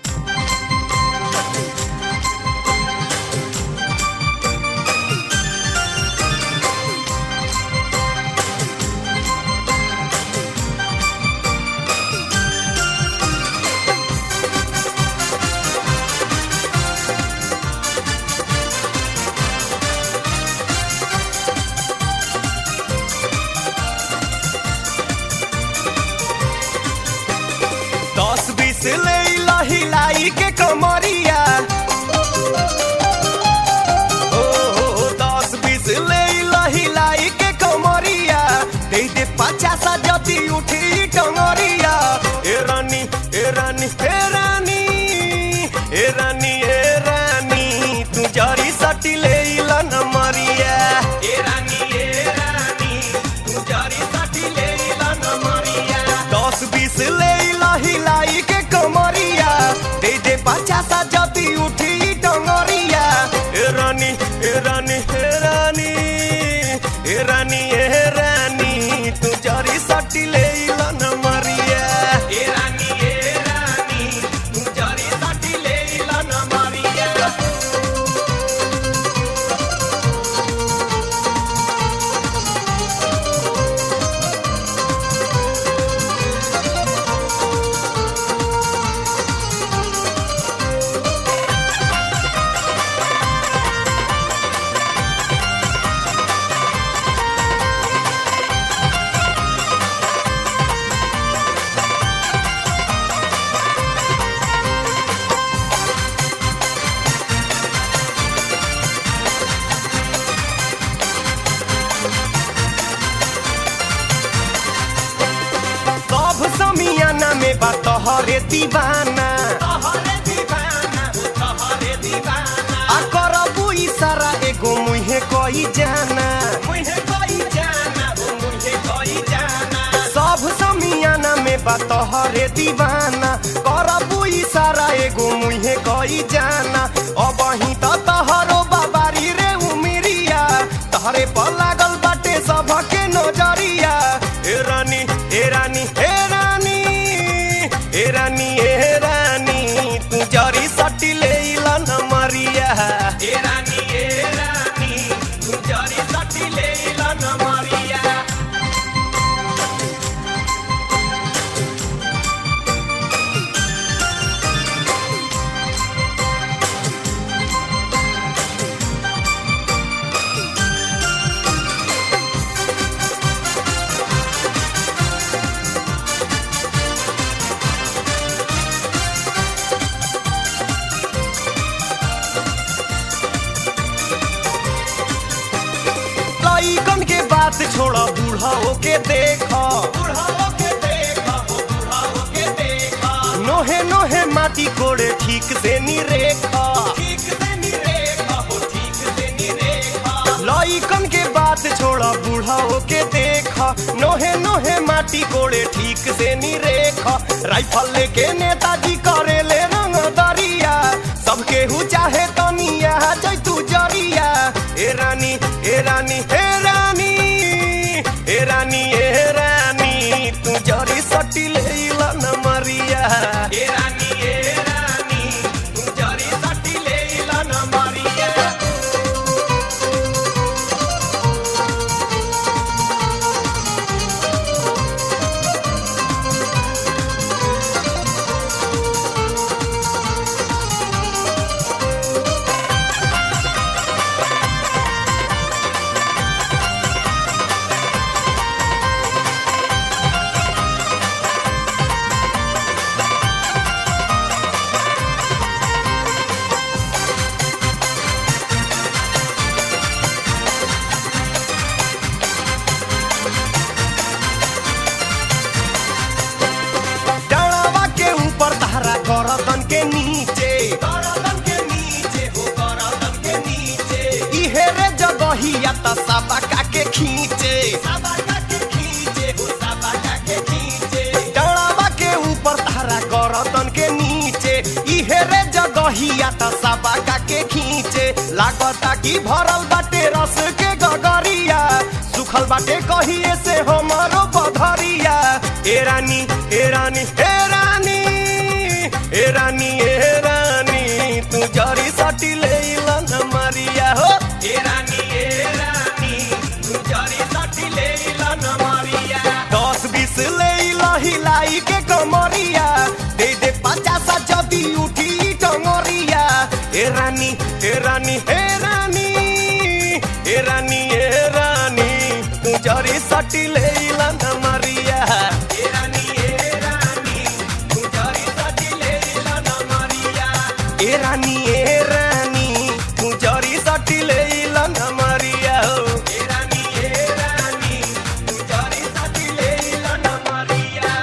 ले हिलाई के कमरिया, ओ 10-20 ले हिलाई के कमरिया, दे दे 50 जति उठी टंगरिया। ए रानी ए रानी ए रानी ए रानी ए रानी तू जरी सटी ले न मरिया। ए रानी तू जरी सटी ले न मरिया। 10-20 ले हिलाई के कमरिया, दे दे 50 जति उठी टंगरिया। ए रानी ए रानी ए रानी ए रानी ए रानी तू जरी सटी ले न मरिया। ए रानी तू जरी सटी ले न मरिया। समियाना में बात तोहरे दीवाना, आ करबू इशारा एगो मुहे कोई जाना। सब समियाना में बात तोहरे दीवाना, करबू इशारा एगो मुहे कोई जाना। अब ही तो तोहरो बाबारी रे उमिरिया, तोहरे पर लागल बाटे सबके नजरिया। ए रानी ए रानी ए रानी ए रानी ए रानी तू जरी सटी ले न मरिया। ए रानी तू जरी सटी ले न मरिया। लइकन के बात छोड़ बूढ़ा होके देखा, नोहे नोहे माटी कोड़े ठीक से नी रेखा। लइकन के बात छोड़ बूढ़ा होके देखा, नोहे नोहे माटी कोड़े ठीक से नी रेखा। राइफल लेके नेताजी करे ले रंग दरिया, सबके हु चाहे तनिया जैतू जरिया। ए रानी ए रानी ए रानी ए रानी ए रानी तू जरी सटी ले न मरिया। ए रानी तू जरी सटी ले न मरिया। गरदन के नीचे हो गरदन के नीचे, इहे रे जगहिया त सबका के खींचे हो सबका के खींचे। डड़ावा के ऊपर तारा गरदन के नीचे, इहे रे जगहिया त सबका के खींचे। लागता कि भरल बाटे रस के गगरिया, सुखल बाटे कहिए से हमरो बध रानी ए रानी ए रानी ए रानी ए रानी तू जरी सटी ले न मारिया हो ए रानी तू जरी सटी ले न मारिया 10-20 ले हिलाई के कमरिया दे दे 50 जदी उठी टंगरिया ए रानी ए रानी ए रानी ए रानी ए रानी तू जरी सटी ले न मारिया ए रानी तू जरी सटी ले न मारिया ए रानी तू जरी सटी ले न मारिया हो ए रानी तू जरी सटी ले न मारिया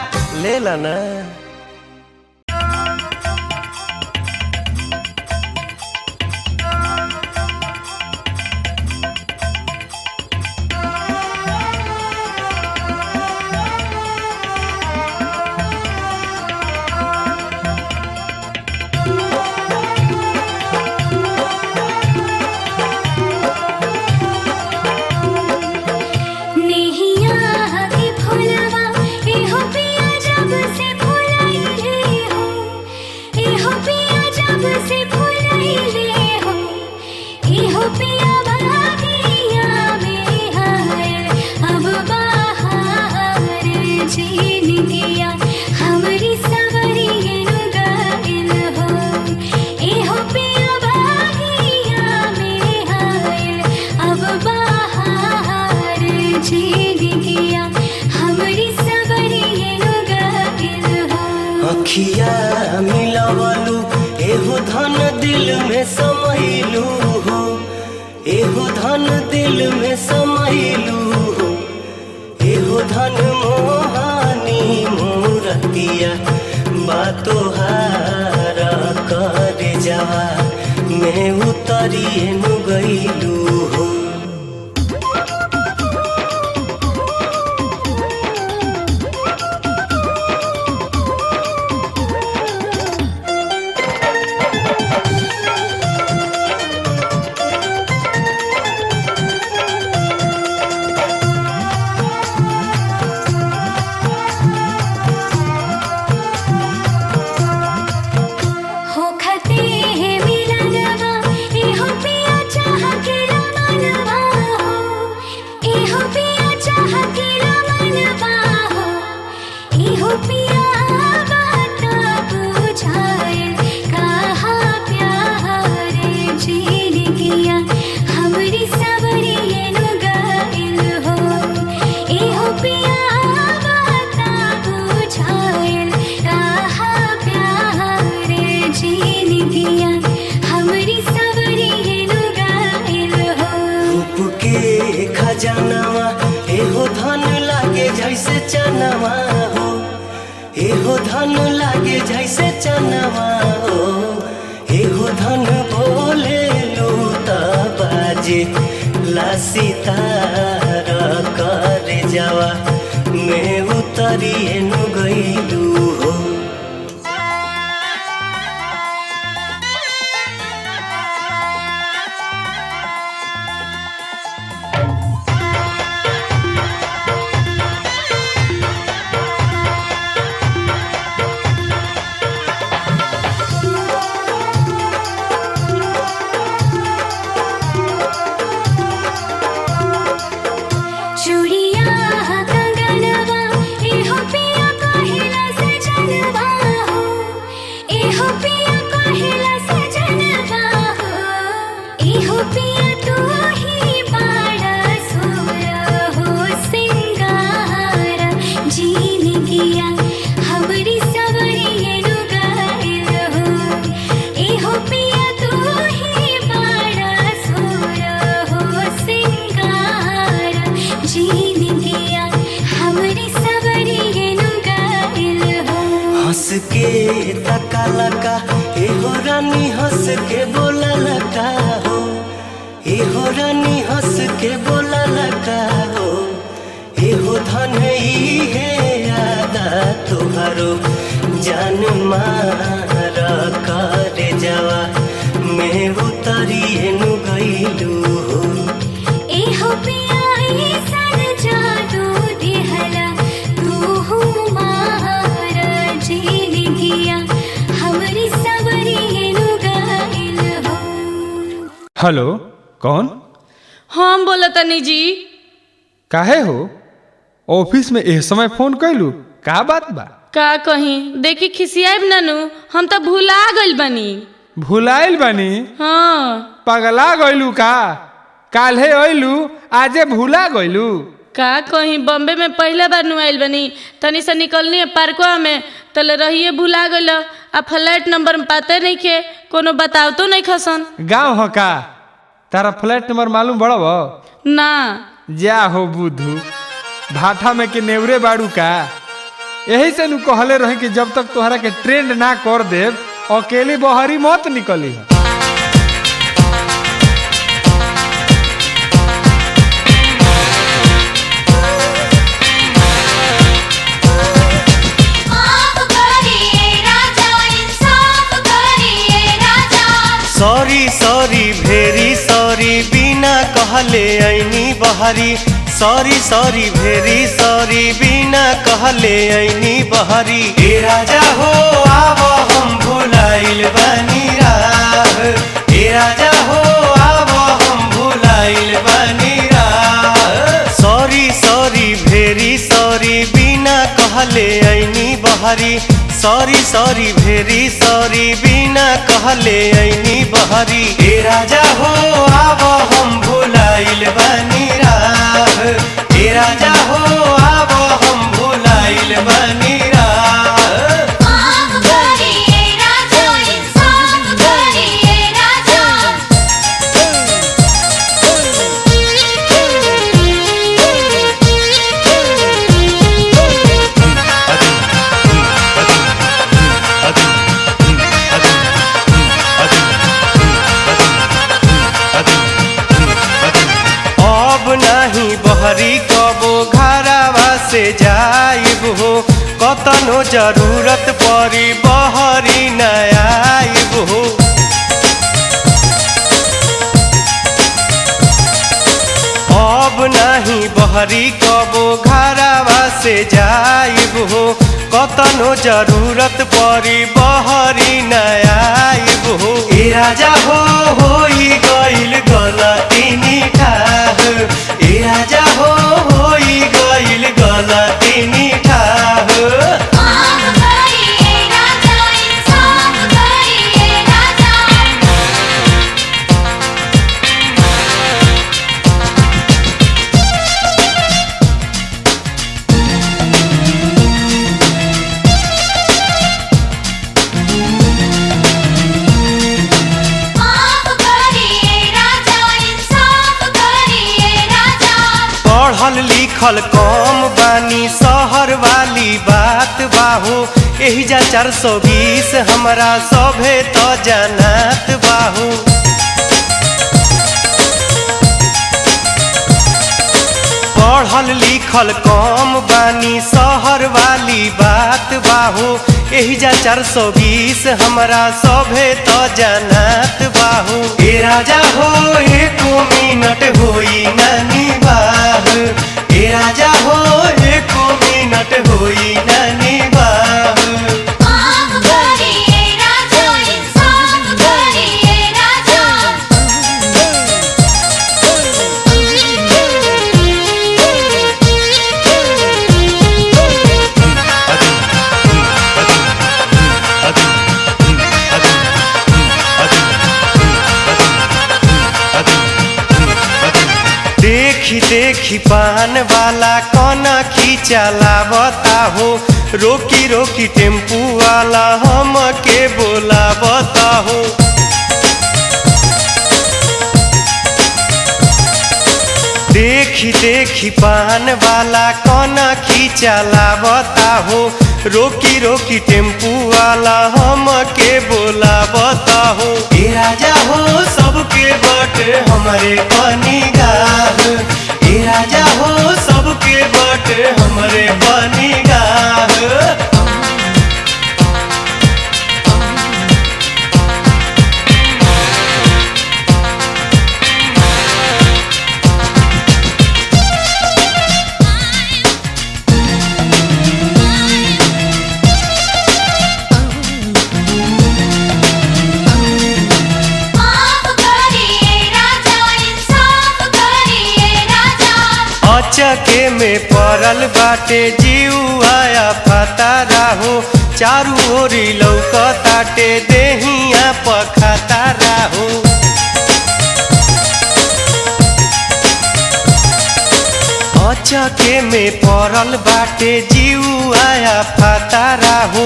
ले ला ना अखिया मिलवलू एहो धन दिल में समैलू हो एहो धन दिल में समैलू हो एहो धन मोहानी मूरतिया बातोहारा कर जावा मैं उतरिए नु गईलू हो खजानावा एहो धन लागे जैसे चनवा हो एहो धन लागे जैसे चनवा हो एहो धन बोले लूता बाजे लासी तारा कर जावा मैं उतरिए नु गईलू हो के तका लका एहो रानी हंस के बोला लका हो एहो रानी हंस के बोला लका हो एहो धन ही है यादा तुहारो जान मारा कर जावा मैं उतरिए नु गईलू हो एहो पिया ए सर जादू दिहला तू माँ हेलो, कौन? हम बोला तनी जी। काहे हो? ऑफिस में इस समय फोन कैलू, का बात बा? का कहीं देखी खिसियाब नानू, हम तो भुला गइल बनी। भुलाइल बनी? हाँ। पगला गइलू का? काल्हे अइलू, आजे भुला गइलू? का कहीं बॉम्बे में पहले बार आइल बनी, तनी से निकलनी है पार्कवा में, तले रहिए भुला गइल। आ फ्लैट नंबर में पाते नहीं के, कोनो बताव तो नहीं खसन। गाँव हो का? तारा फ्लैट नंबर मालूम बड़ब? ना। जा हो बुद्धू, भाठा में के नेवरे बाड़ू का? यही से नु कहले रहे कि जब तक तोहरा के ट्रेंड ना कर देव, अकेली बहरी मत निकली। सॉरी सॉरी भेरी सॉरी बिना कहले ऐनी बहरी। सॉरी सॉरी भेरी सॉरी बिना कहले ऐनी बहरी। ए राजा हो आव हम भुलाइल बनी राह। ए राजा हो आव हम भुलाइल बनी राह। सॉरी सॉरी भेरी सॉरी बिना कहले ऐनी बहरी। सॉरी सॉरी भेरी सॉरी बिना कहले ऐनी बहरी। ए राजा हो आव हम भुलाइल बनी राह। ए राजा हो आव हम भुलाइल बनी राह। बहरी कबो घरवा से जाइब हो, कतनो जरूरत पड़ी बहरी न आइब हो। अब नहीं बहरी कबो घरवा से जाइब हो, कतनो जरूरत पड़ी बहरी न आइब हो। ए राजा हो होई गइल गलती निठाह। ए राजा हो होई गइल गलती निठाह। पढ़ल लिखल कम बानी, शहर वाली बात बाहो। एही जा 420 हमरा सभे तो जानत बाहो। पढ़ल लिखल कम बानी, शहर वाली बात बाहो। एही जा 420 हमरा सभे तो जानत बाहो। ए राजा हो एको मिनट होई नानी बाह। ए राजा हो एको मिनट होई नानी बाह। देखी देखी पान वाला कोना खींचलावता हो। रोकी रोकी टेम्पू वाला हम के बोलावता हो। देखी देखी पान वाला कोना खींचलावता हो। रोकी रोकी टेम्पू वाला हम के बोलावता हो। ए राजा हो सबके बट हमरे बनी गाह। ए राजा हो सबके बट हमरे बनी गाह। माफ करिए अचके में पड़ल बाटे जीव आया फता राहो चारू ओरी लौकताटे देहिया पखाता राहो अचके में पड़ल बाटे जीव आया फता राहो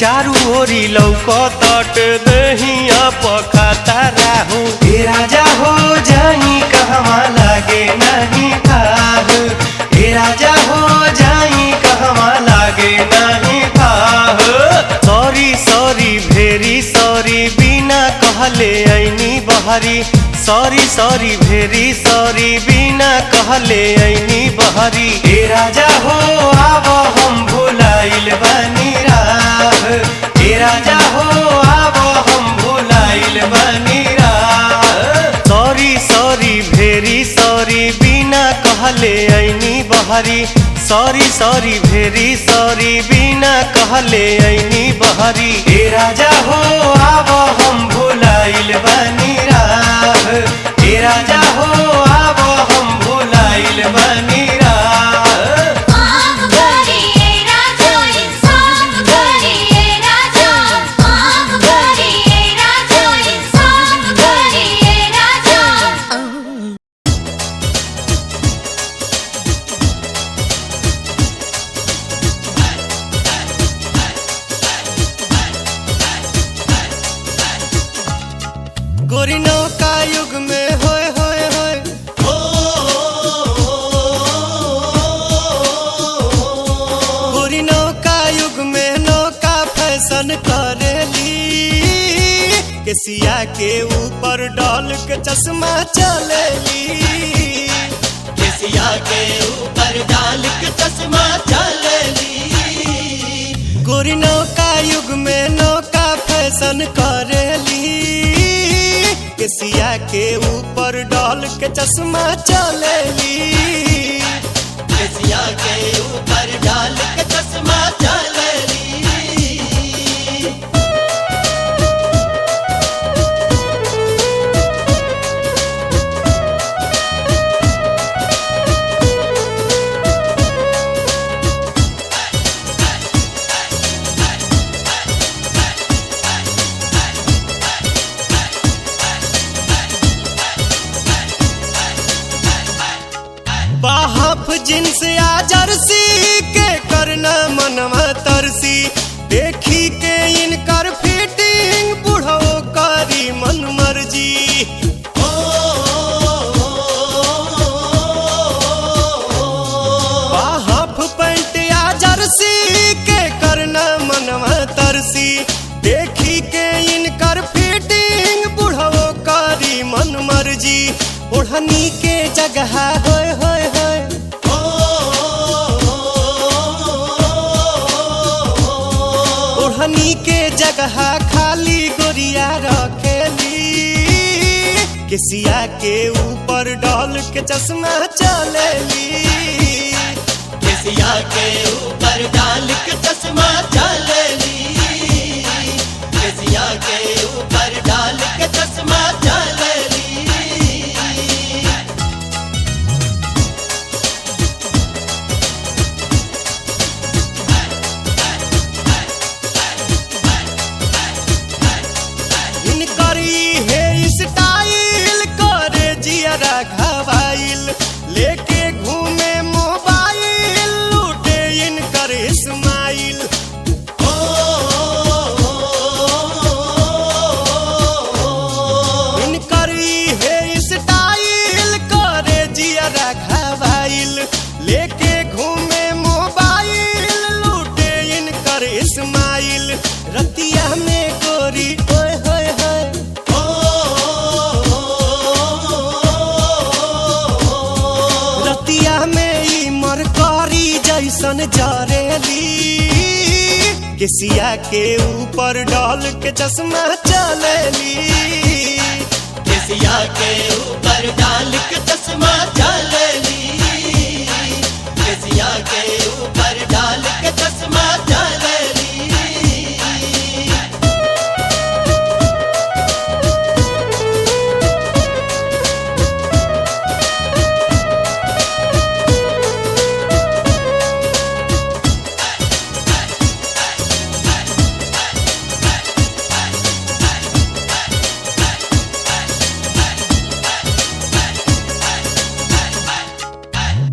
चारू ओरी लौकताटे देहिया पखाता राहो ए राजा हो जाई कहवा लागे नहीं थाह ए राजा हो जाई कहवा लागे नहीं थाह सॉरी सॉरी भेरी सॉरी बिना कहले ऐनी बहरी सॉरी सॉरी भेरी सॉरी बिना कहले ऐनी बहरी ए राजा हो आब हम भुलाइल बानी राह ए राजा हो आब हम भुलाइल बानी राह सॉरी सॉरी भेरी सॉरी बिना कहले ऐनी बहरी सॉरी सॉरी भेरी सॉरी बिना कहले ऐनी बहरी ए राजा हो आब हम भुलाइल बानी राह ए राजा हो आब हम भुलाइल बानी राह माफ करिए राजा इंसाफ करिए राजा माफ करिए राजा इंसाफ करिए राजा गोरी नौका युग में होए होए होए गोरी नौका युग में नौका फैशन करेली केसिया के ऊपर डाल के चश्मा चलेली केसिया के ऊपर डाल के चश्मा चलेली गोरी नौका युग में नौका फैशन करेली केसिया के ऊपर डाल के चश्मा चलेली केसिया के ऊपर डाल के चश्मा चलेली बाहफ जिन्स या जर्सी के करना मनवा तरसी देखी के इनकर फिटिंग बुढ़ो करी मन मर्जी बाहफ पैंट या जर्सी के करना मनवा तरसी देखी के इनकर फिटिंग बुढ़ो करी मन मर्जी ओढ़नी के जगह होय होय होय ओढ़नी के जगह खाली गोरिया रखेली केसिया के ऊपर डाल के चश्मा चलेली केसिया के ऊपर डाल के चश्मा चलेली केसिया के ऊपर डाल के चश्मा चलेली घबाइल लेके घूमे मोबाइल लूटे इनकर इस्माइल इनकर है स्टाइल करे जियरा घबाइल लेके घूमे मोबाइल लूटे इनकर इस्माइल रतिया में गोरी ओए होए होए जैसन जरेली केसिया के ऊपर डाल के चश्मा चलेली केसिया के ऊपर डाल के चश्मा चलेली केसिया के ऊपर डाल के चश्मा चलेली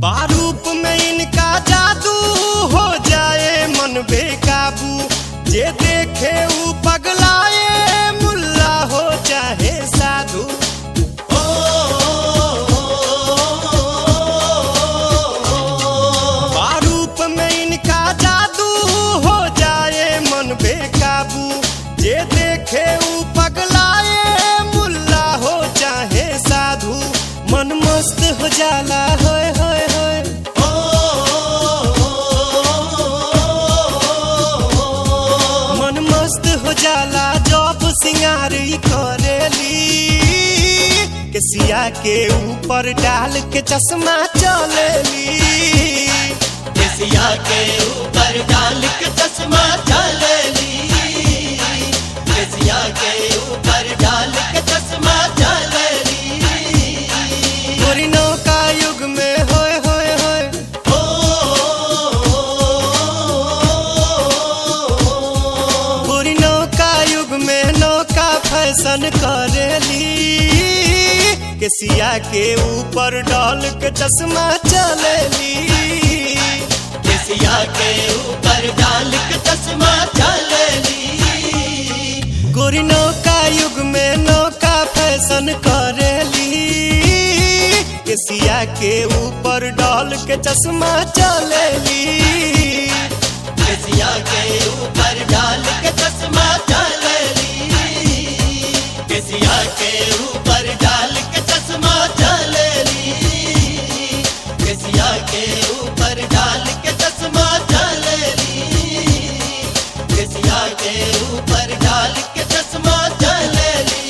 बारूप में इनका जादू हो जाए मन बेकाबू जे देखे ऊ पगलाए मुल्ला हो चाहे साधु बारूप में इनका जादू हो जाए मन बेकाबू जे देखे ऊ पगलाए मुल्ला हो चाहे साधु मन मस्त हो जाला होए होए होए मन मस्त हो जाला जब सिंगारी करेली केसिया के ऊपर डाल के चश्मा चलेली केसिया के ऊपर डाल के चश्मा चलेली केसिया के ऊपर डाल के चश्मा चलेली गोरी नौका युग में होए होए होए गोरी नौका युग में नौका फैशन करेली केसिया के ऊपर डाल के चश्मा चलेली केसिया के ऊपर डाल के चश्मा चलेली गोरी नौका युग में नौका फैशन करेली केसिया के ऊपर डाल के चश्मा चलेली केसिया के ऊपर डाल के चश्मा चलेली केसिया के ऊपर डाल के चश्मा चलेली केसिया के ऊपर डाल के चश्मा चलेली केसिया के ऊपर डाल के चश्मा चलेली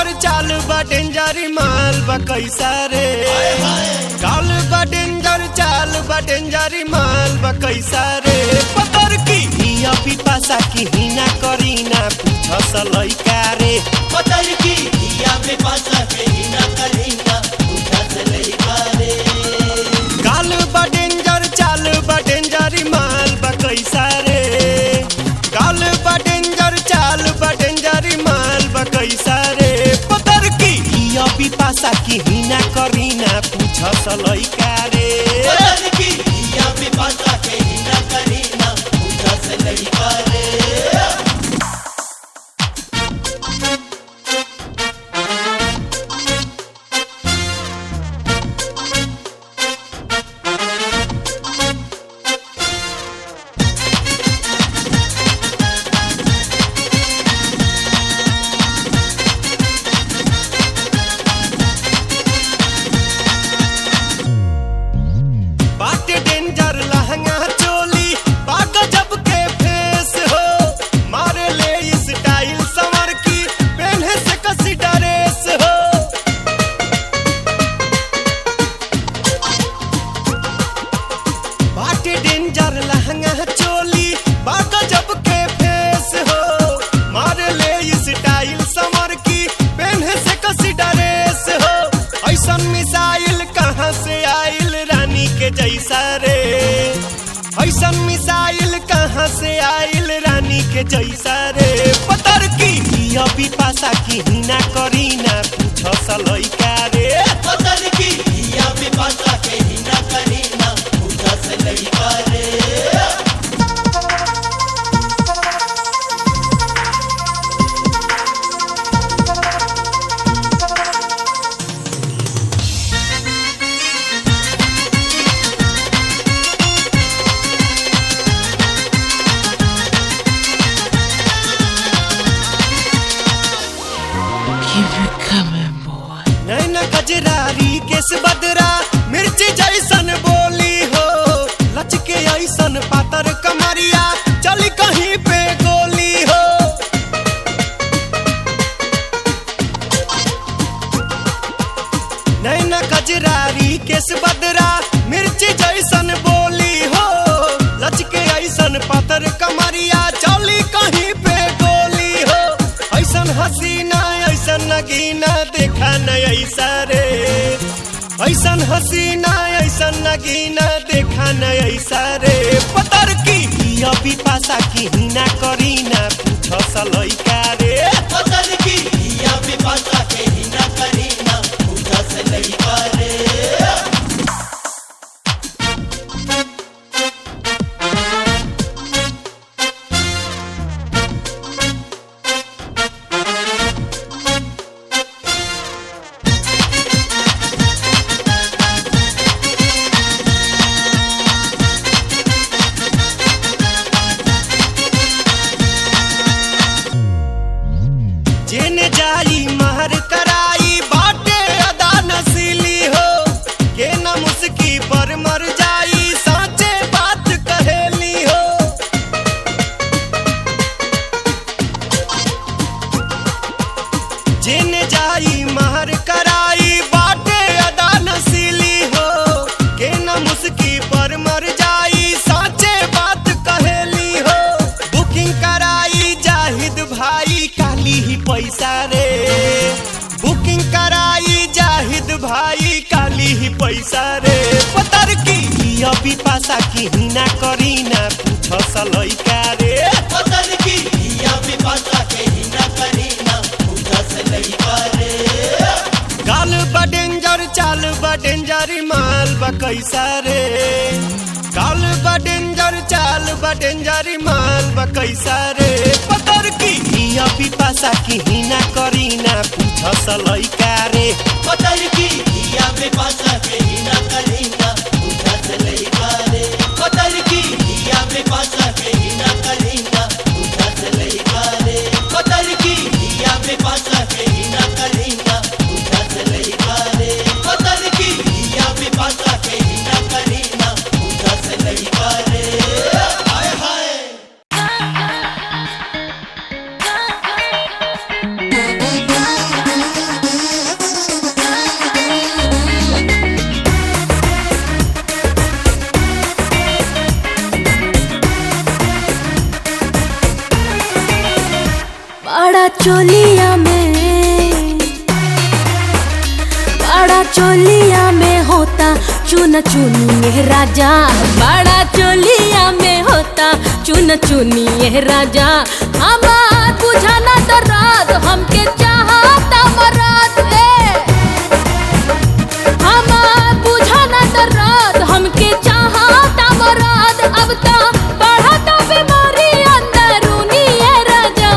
डेंजर माल बा कैसा रे काल बा डेंजर चाल बा डेंजर माल बा कैसा रे पतर की हिया पिपासा की हिना करीना पूछस लइका रे पतर की हिया पिपासा की हिना करीना पूछस लइका रे काल बा डेंजर चाल बा डेंजर माल बा कैसा रे काल बा डेंजर चाल बा डेंजर माल बा कैसा रे पिपासा की हिना करीना पूछस लइका रे पिपासा के हिना करीना पूछस लइका रे जैसा रे ऐसन मिसाइल कहाँ से आइल रानी के जैसा रे पतर की हिया पिपासा की हिना करीना पूछस लइका रे पतर की हिया पिपासा के हिना करीना पूछस लइका रे गजरारी केस बदरा मिर्ची जैसन बोली हो लचके ऐसन पातर कमरिया चली कहीं पे गोली हो नैना गजरारी केस बदरा मिर्ची जैसन बोली हो लचके ऐसन पतर कमरिया चली कहीं पे गोली हो ऐसन हसीना ऐसन नगीना देखा न ऐसा रे ऐसन हसीना ऐसन नगीना देखा न ऐसा रे पतर की अभी पासा की हिना करीना पूछ सलैका रे पतर की अभी पासा के हिना करीना पूछ सलैका रे जेने जाई महर कराई बाटे अदा नसीली हो के न मुस्की पर मर जाई साचे बात कहेली हो जेने जाई महर कराई बाटे अदा नसीली हो के न मुस्की पर मर जाई साचे बात कहेली हो बुकिंग कराई जाहिद भाई काली ही पैसा रे बुकिंग कराई जाहिद भाई काली ही पैसा रे पतर की अभी पासा की हिना करीना पूछ सलैका रे पतर की अभी पासा के हिना करीना पूछ सलैका रे गाल बा डेंजर चाल बा डेंजर माल बा कैसा रे काल बा डेंजर चाल बा डेंजर माल बा कैसा रे पतर की अभी पासा की हिना करीना पूछ सलैका रे पतर की अभी पासा के हिना करीना पूछ सलैका रे पतर की अभी पासा के हिना करीना पूछ सलैका रे पतर की अभी पासा के हिना करीना पूछ सलैका रे पतर की अभी पासा के हिना करीना पूछ सलैका रे हाय हाय बड़ा चोलिया में होता चुन चुनिए राजा बड़ा चोलिया में होता चुन चुनिए राजा हमार बुझाना दर्द हमके चाहता मराद हमार बुझाना दर्द हमके चाहता मराद अब तो बढ़ता बीमारी अंदरूनी है राजा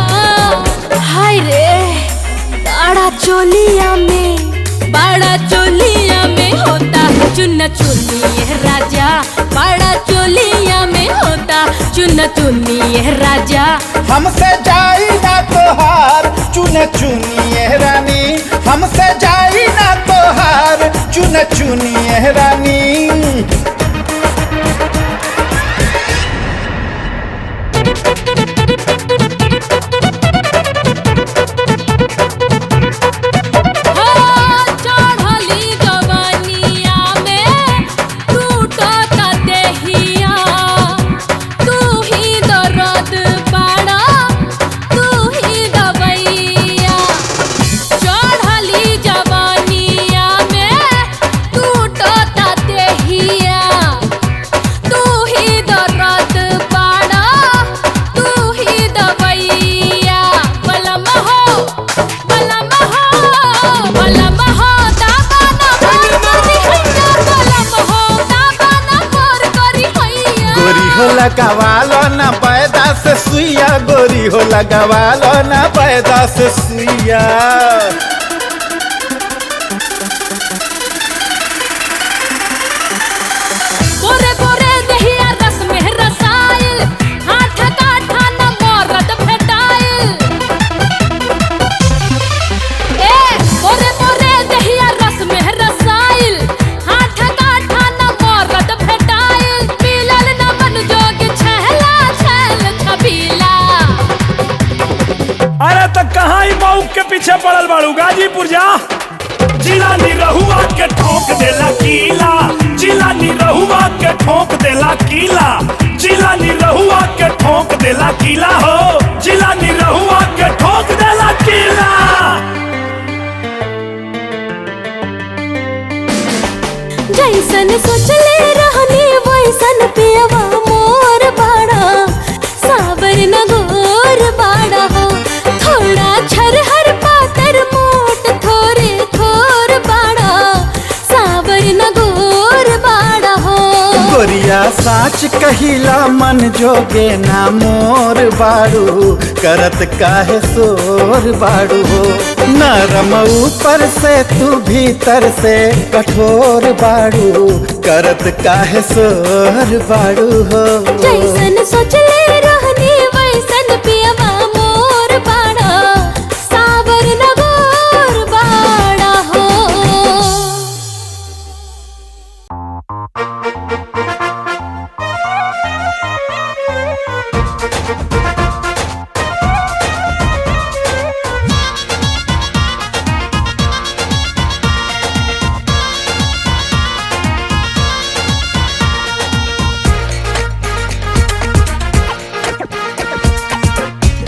हाय रे बड़ा चोलिया में होता चुन चुनिए राजा बड़ा चोलिया में होता चुन चुनिए राजा हमसे जाई ना तोहार चुन चुनिए रानी हमसे जाई ना तोहार चुन चुनिए रानी लगावालो ना पैदा से सुइया गोरी हो लगावालो ना पैदा से सुइया गोरे गोरे दहिया रस में रसाइल हाथ काठा न मरद भेटाइल गोरे गोरे दहिया रस में रसाइल हाथ काठा न मरद भेटाइल मिलल न मन जोग छहला छल छबीला अरे तो कहाँ ही मऊ के पीछे पड़ल बाड़ू गाजीपुर जा जिला निरहुआ के ठोक देला कीला जिला निरहुआ के ठोक देला कीला जिला निरहुआ के ठोक कहिला मन जोगे ना मोर बाड़ू करत काहे शोर बाड़ू हो नरम ऊपर से तू भीतर से कठोर बाड़ू करत काहे शोर बाड़ू हो जैसन सोचले रहनी वैसन पियवा मोर बाड़ा सावर नगोर बाड़ा हो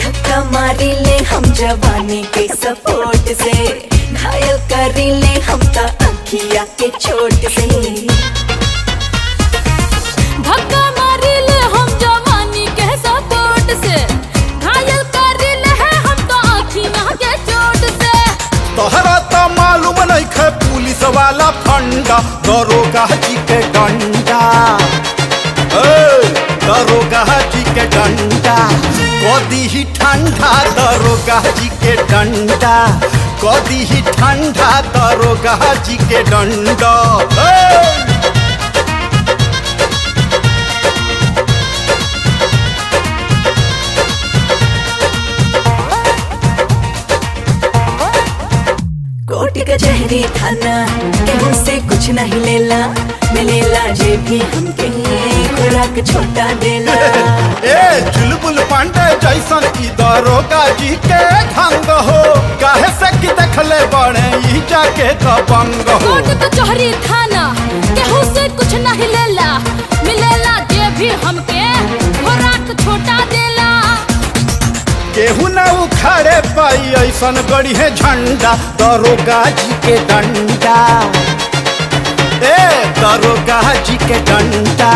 धक्का मारी ले हम जवानी के सपोर्ट से घायल करी ले हम ता अखिया के चोट से धक्का मारी ले हम जवानी के सपोर्ट से घायल करी ले हम तो आँखियाँ के चोट से तोहरा तो मालूम नहीं है पुलिस वाला फंडा दरोगा जी के डंडा दरोगा जी के डंडा कदी ही ठंडा दरोगा जी के डंडा कदी ही ठंडा दरोगा जी के डंडा कोर्ट कचहरी थाना केहू से कुछ नहीं लेला मिलेला जे भी हमके खुराक छोटा देला ए चुलबुल पांडे जैसन की दरोगा जी के ढंग हो काहे से कि देखले बड़े ई जाके दबंग हो कोर्ट कचहरी थाना केहू से कुछ नहीं लेला मिलेला जे भी हमके खुराक छोटा देला केहू न उखाड़े पाई ऐसन गड़ी है झंडा दरोगा जी के डंडा ए दरोगा जी के डंडा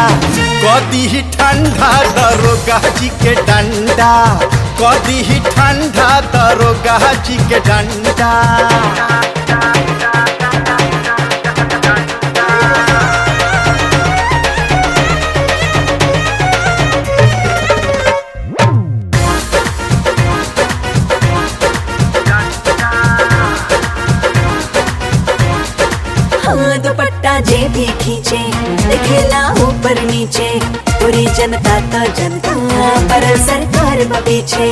कदी ही ठंडा दरोगा जी के डंडा कदी ही ठंडा दरोगा जी के डंडा दुपट्टा जे भी खींचे दिखेला ऊपर नीचे पूरी जनता तो जनता पर सरकार पीछे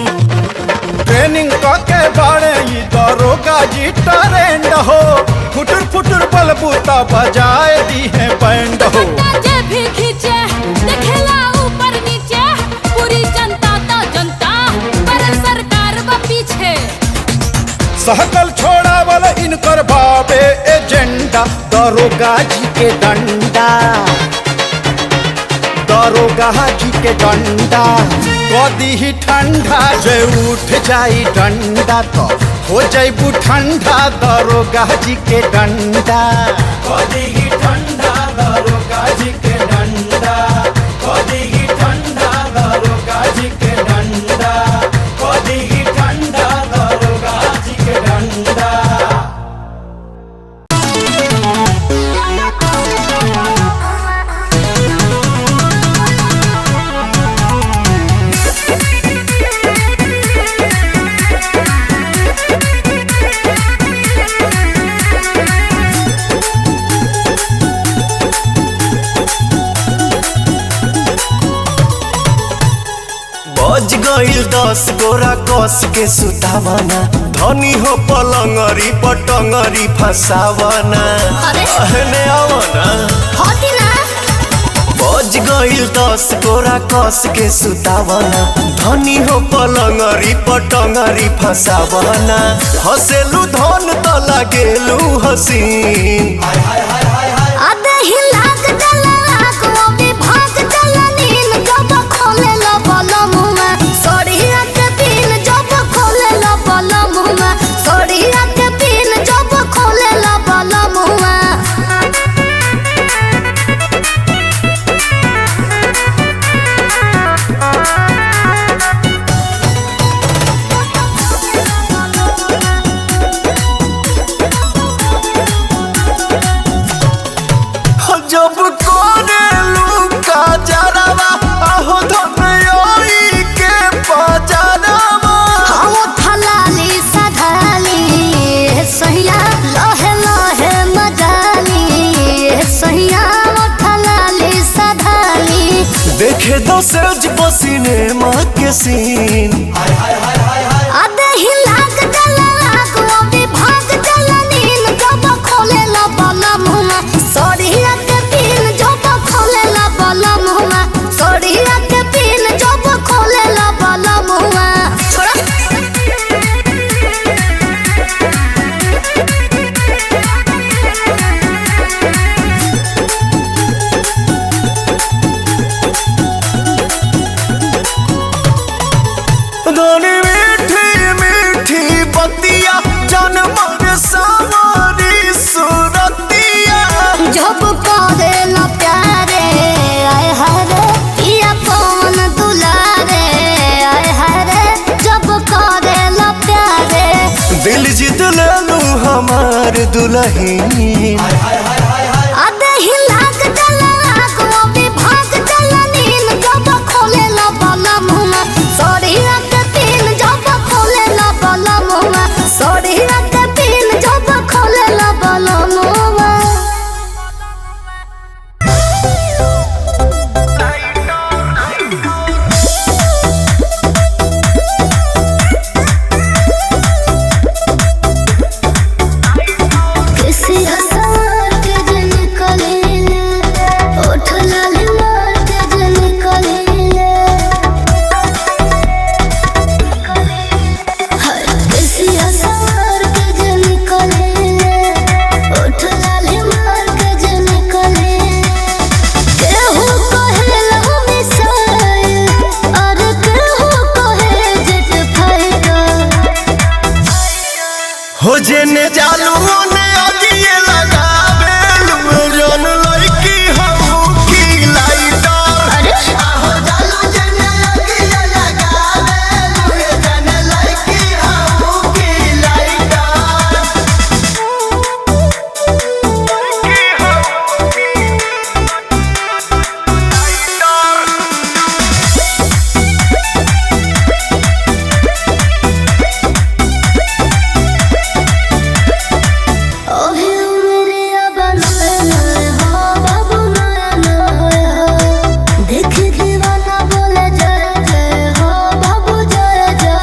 ट्रेनिंग के बारे ई दरोगा जी ट्रेंड हो फुटुर फुटुर बलबूता बजाए दी है बैंड हो जे भी खींचे दिखेला ऊपर नीचे पूरी जनता तो जनता पर सरकार पीछे सहकल छोड़ा वाला इनकर बाबे एजेंडा दरोगा जी के डंडा दरोगा जी के डंडा कदी ही ठंडा जे उठ जाई डंडा तो हो जाइबू ठंडा दरोगा जी के डंडा कदी ही ठंडा दरोगा जी के डंडा कदी ही ठंडा दरोगा जी के डंडा कदी ही ठंडा दरोगा जी के डंडा बज गईल 10 गोरा कस के सुतावना धनी हो पलंगरी पटंगरी फसावना अहने आवना होती ना बज गईल 10 गोरा कस के सुतावना धनी हो पलंगरी पटंगरी फसावना हसेलू धन त लागेलू हसीन आधे ही लाग डला लाग वो भी भाग डला नीन जब खोले ला बलम में सोड़िया के पीन जब खोले ला बलम में सोड़िया के पीन जब खोले ला बलम में सज बसीने माँ के सीन आधे ही लाग जला आग वो भी भाग जला नीन जब खोले ला बाला मुँह सोड़िया के पीन जब खोले ला बाला मुँह सोड़िया के पीन जब खोले ला बाला मुँह गाने मीठी मीठी बतिया जनमर सावरी सुरतिया जब करे ला प्यारे आए हरे पिया पवन दुलारे आए हरे जब करे ला प्यारे दिल जीत ले लू हमार दुल्हन आधे ही लाग जला आग वो भी भाग जला नीन जब खोले ला बाला मुँह सोड़िया के पीन जब खोले ला बाला मुँह सोड़िया के पीन जब खोले ला बाला मुँह किसी हसार के जन कलीले उठ लाले मार के जन कलीले किसी हसार के जन कलीले उठ लाले मार के जन कलीले केहू कहे ला मिसाइल और केहू कहे जेट फाइटर हो जेने जालू ने अगिए लगावे जन लड़की हम की लाइटर आहो जालू जेने अगिए लगावे जन लड़की हम की लाइटर अभी उम्र अब नया हो बाबू नया देख दीवाना बोले जय जय हो बाबू जय जय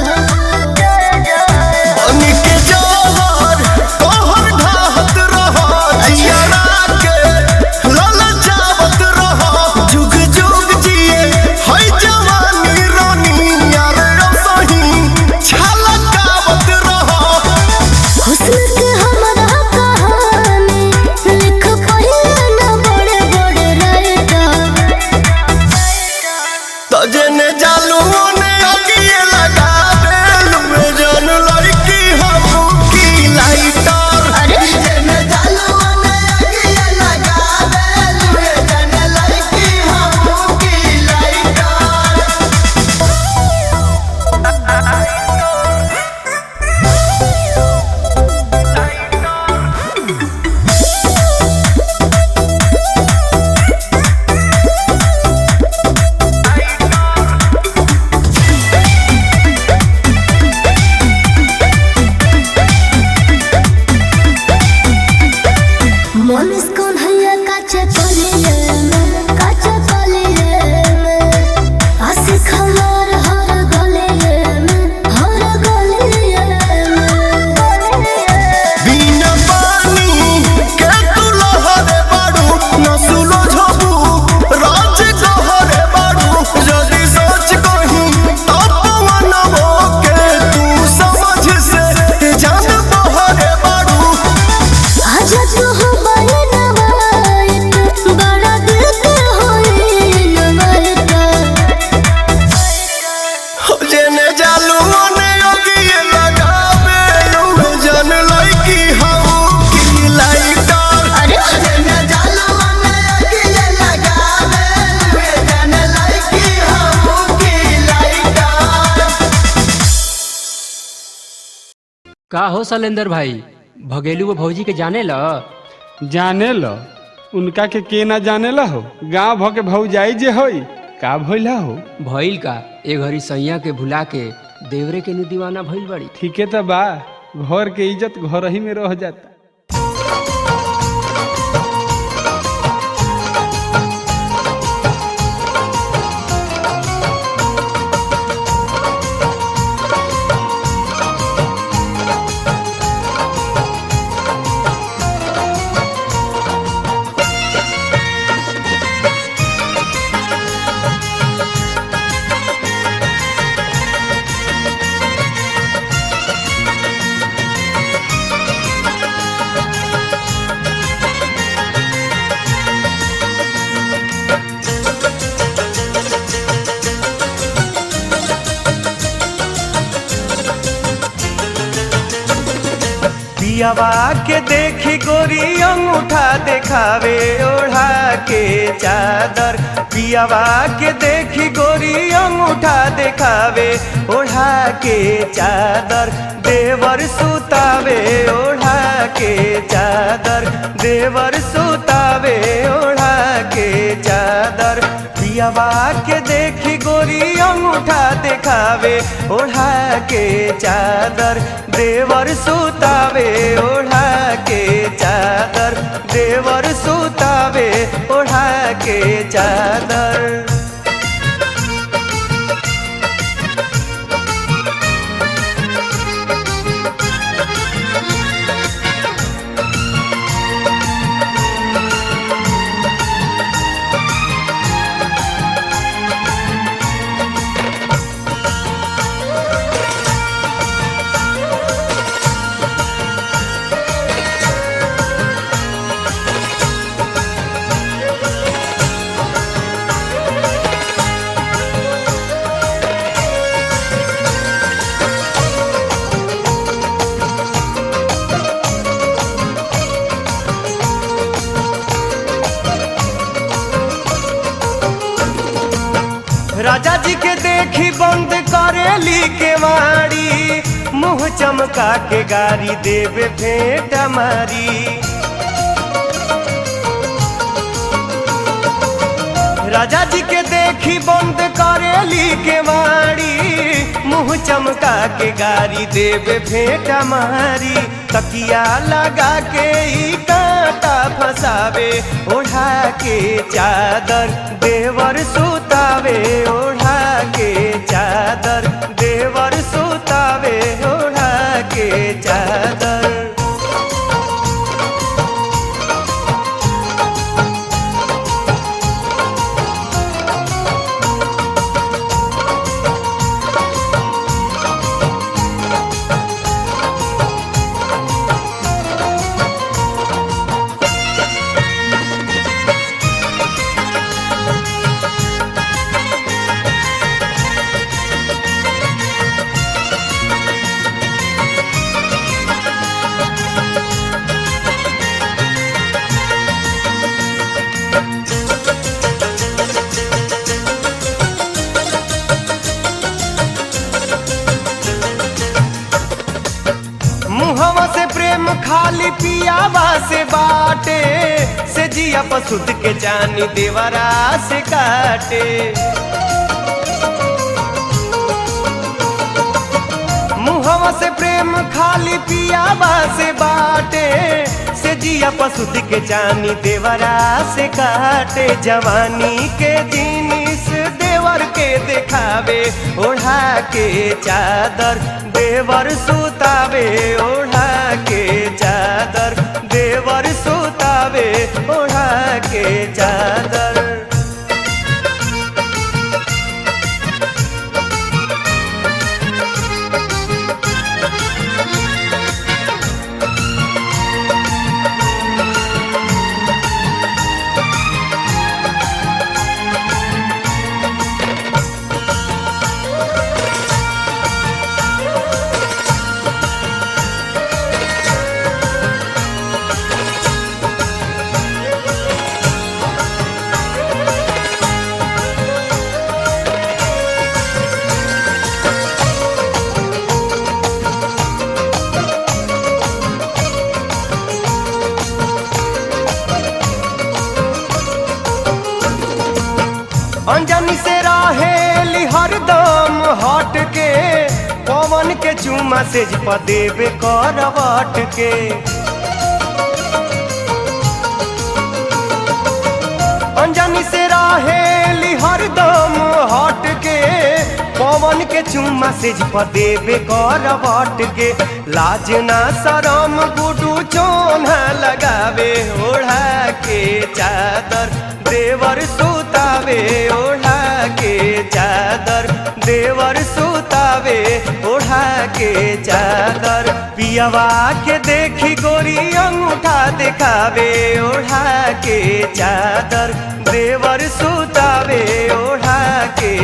हो बनी के जहर तोहर ढाहत रहो जियारा के ललचावत रहो जुग जुग जिए है जवानी रानी यार सही छलकावत रहो हुस्न के हमारा कहानी लिख पहिले न बड़े बड़े राइटर तजने जालू ने अगिए लगावे लुए जन लड़की हम की लाइटर जने जालू ने अगिए लगावे लुए जन लड़की हम की लाइटर मनीष कौन हैया काचे कलिए में आसी खमार हर गलिए में बिना पानी के तू लहरे बाड़ू न सुलो झबू राज कहरे बाड़ू जदी सोच कहीं तो पवनवो के तू समझ से जान बहरे बाड़ू आज तू हो नवाइट बड़ा दिल के होई नवाइट जेने जालू ने अगिए लगावे लू जन लड़की हम की लाइटर जेने जालू ने अगिए लगावे लू जन लड़की हम की लाइटर का हो शैलेंद्र भाई भगेलू वो भौजी के जाने ल जाने लो उनका के ना जाने ला हो गाँव भ के भौजाई जे होई का भइला हो भइल का ए घड़ी सैया के भुला के देवरे के नु दीवाना भइल बड़ी। ठीके तो बा घर के इज्जत घर ही में रह जाता। पियावा के देखी गोरी अंगूठा दिखावे ओढ़ा के चादर। पियावा के देखी गोरी अंगूठा दिखावे ओढ़ा के चादर। देवर सुतावे ओढ़ा के चादर। देवर सुतावे ओढ़ा के चादर। पियावा के देखी गोरी अंगूठा दिखावे ओढ़ा के चादर। देवर सुतावे ओढ़ा के चादर। देवर सुतावे ओढ़ा के चादर। राजा जी के देखी बंद करेली के वाड़ी। मुँह चमका के गारी देवे भेंट मारी। राजा जी के देखी बंद करेली के वाड़ी। मुँह चमका के गारी देवे भेंट मारी। तकिया लगा के ई कांटा फसावे ओढ़ा के चादर। देवर सुतावे ओढ़ा के चादर। देवर सुतावे ओढ़ा के चादर। मुहवा से प्रेम खाली पियावा से बाटे। से जिया पसुद के जानी देवरा से काटे। मुहवा से प्रेम खाली पियावा से बाटे। से जिया पसुद के जानी देवरा से काटे। जवानी के जिनिस देवर के दिखावे ओढ़ा के चादर। देवर सुतावे ओढ़ा के चादर। देवर सुतावे ओढ़ा के चादर। अंजनी से रहेली हरदम हट के। पवन के चूमा से देवे करवट के। अंजनी से रहेली हरदम हट के। पवन के चूमा से देवे करवट के। लाज ना शरम गुडू चोन्हा लगावे ओढ़ा के चादर। देवर सुतावे ओढ़ा के चादर। देवर सुतावे ओढ़ा के चादर। पियावा के देखी गोरी अंगूठा दिखावे ओढ़ा के चादर। देवर सुतावे ओढ़ा के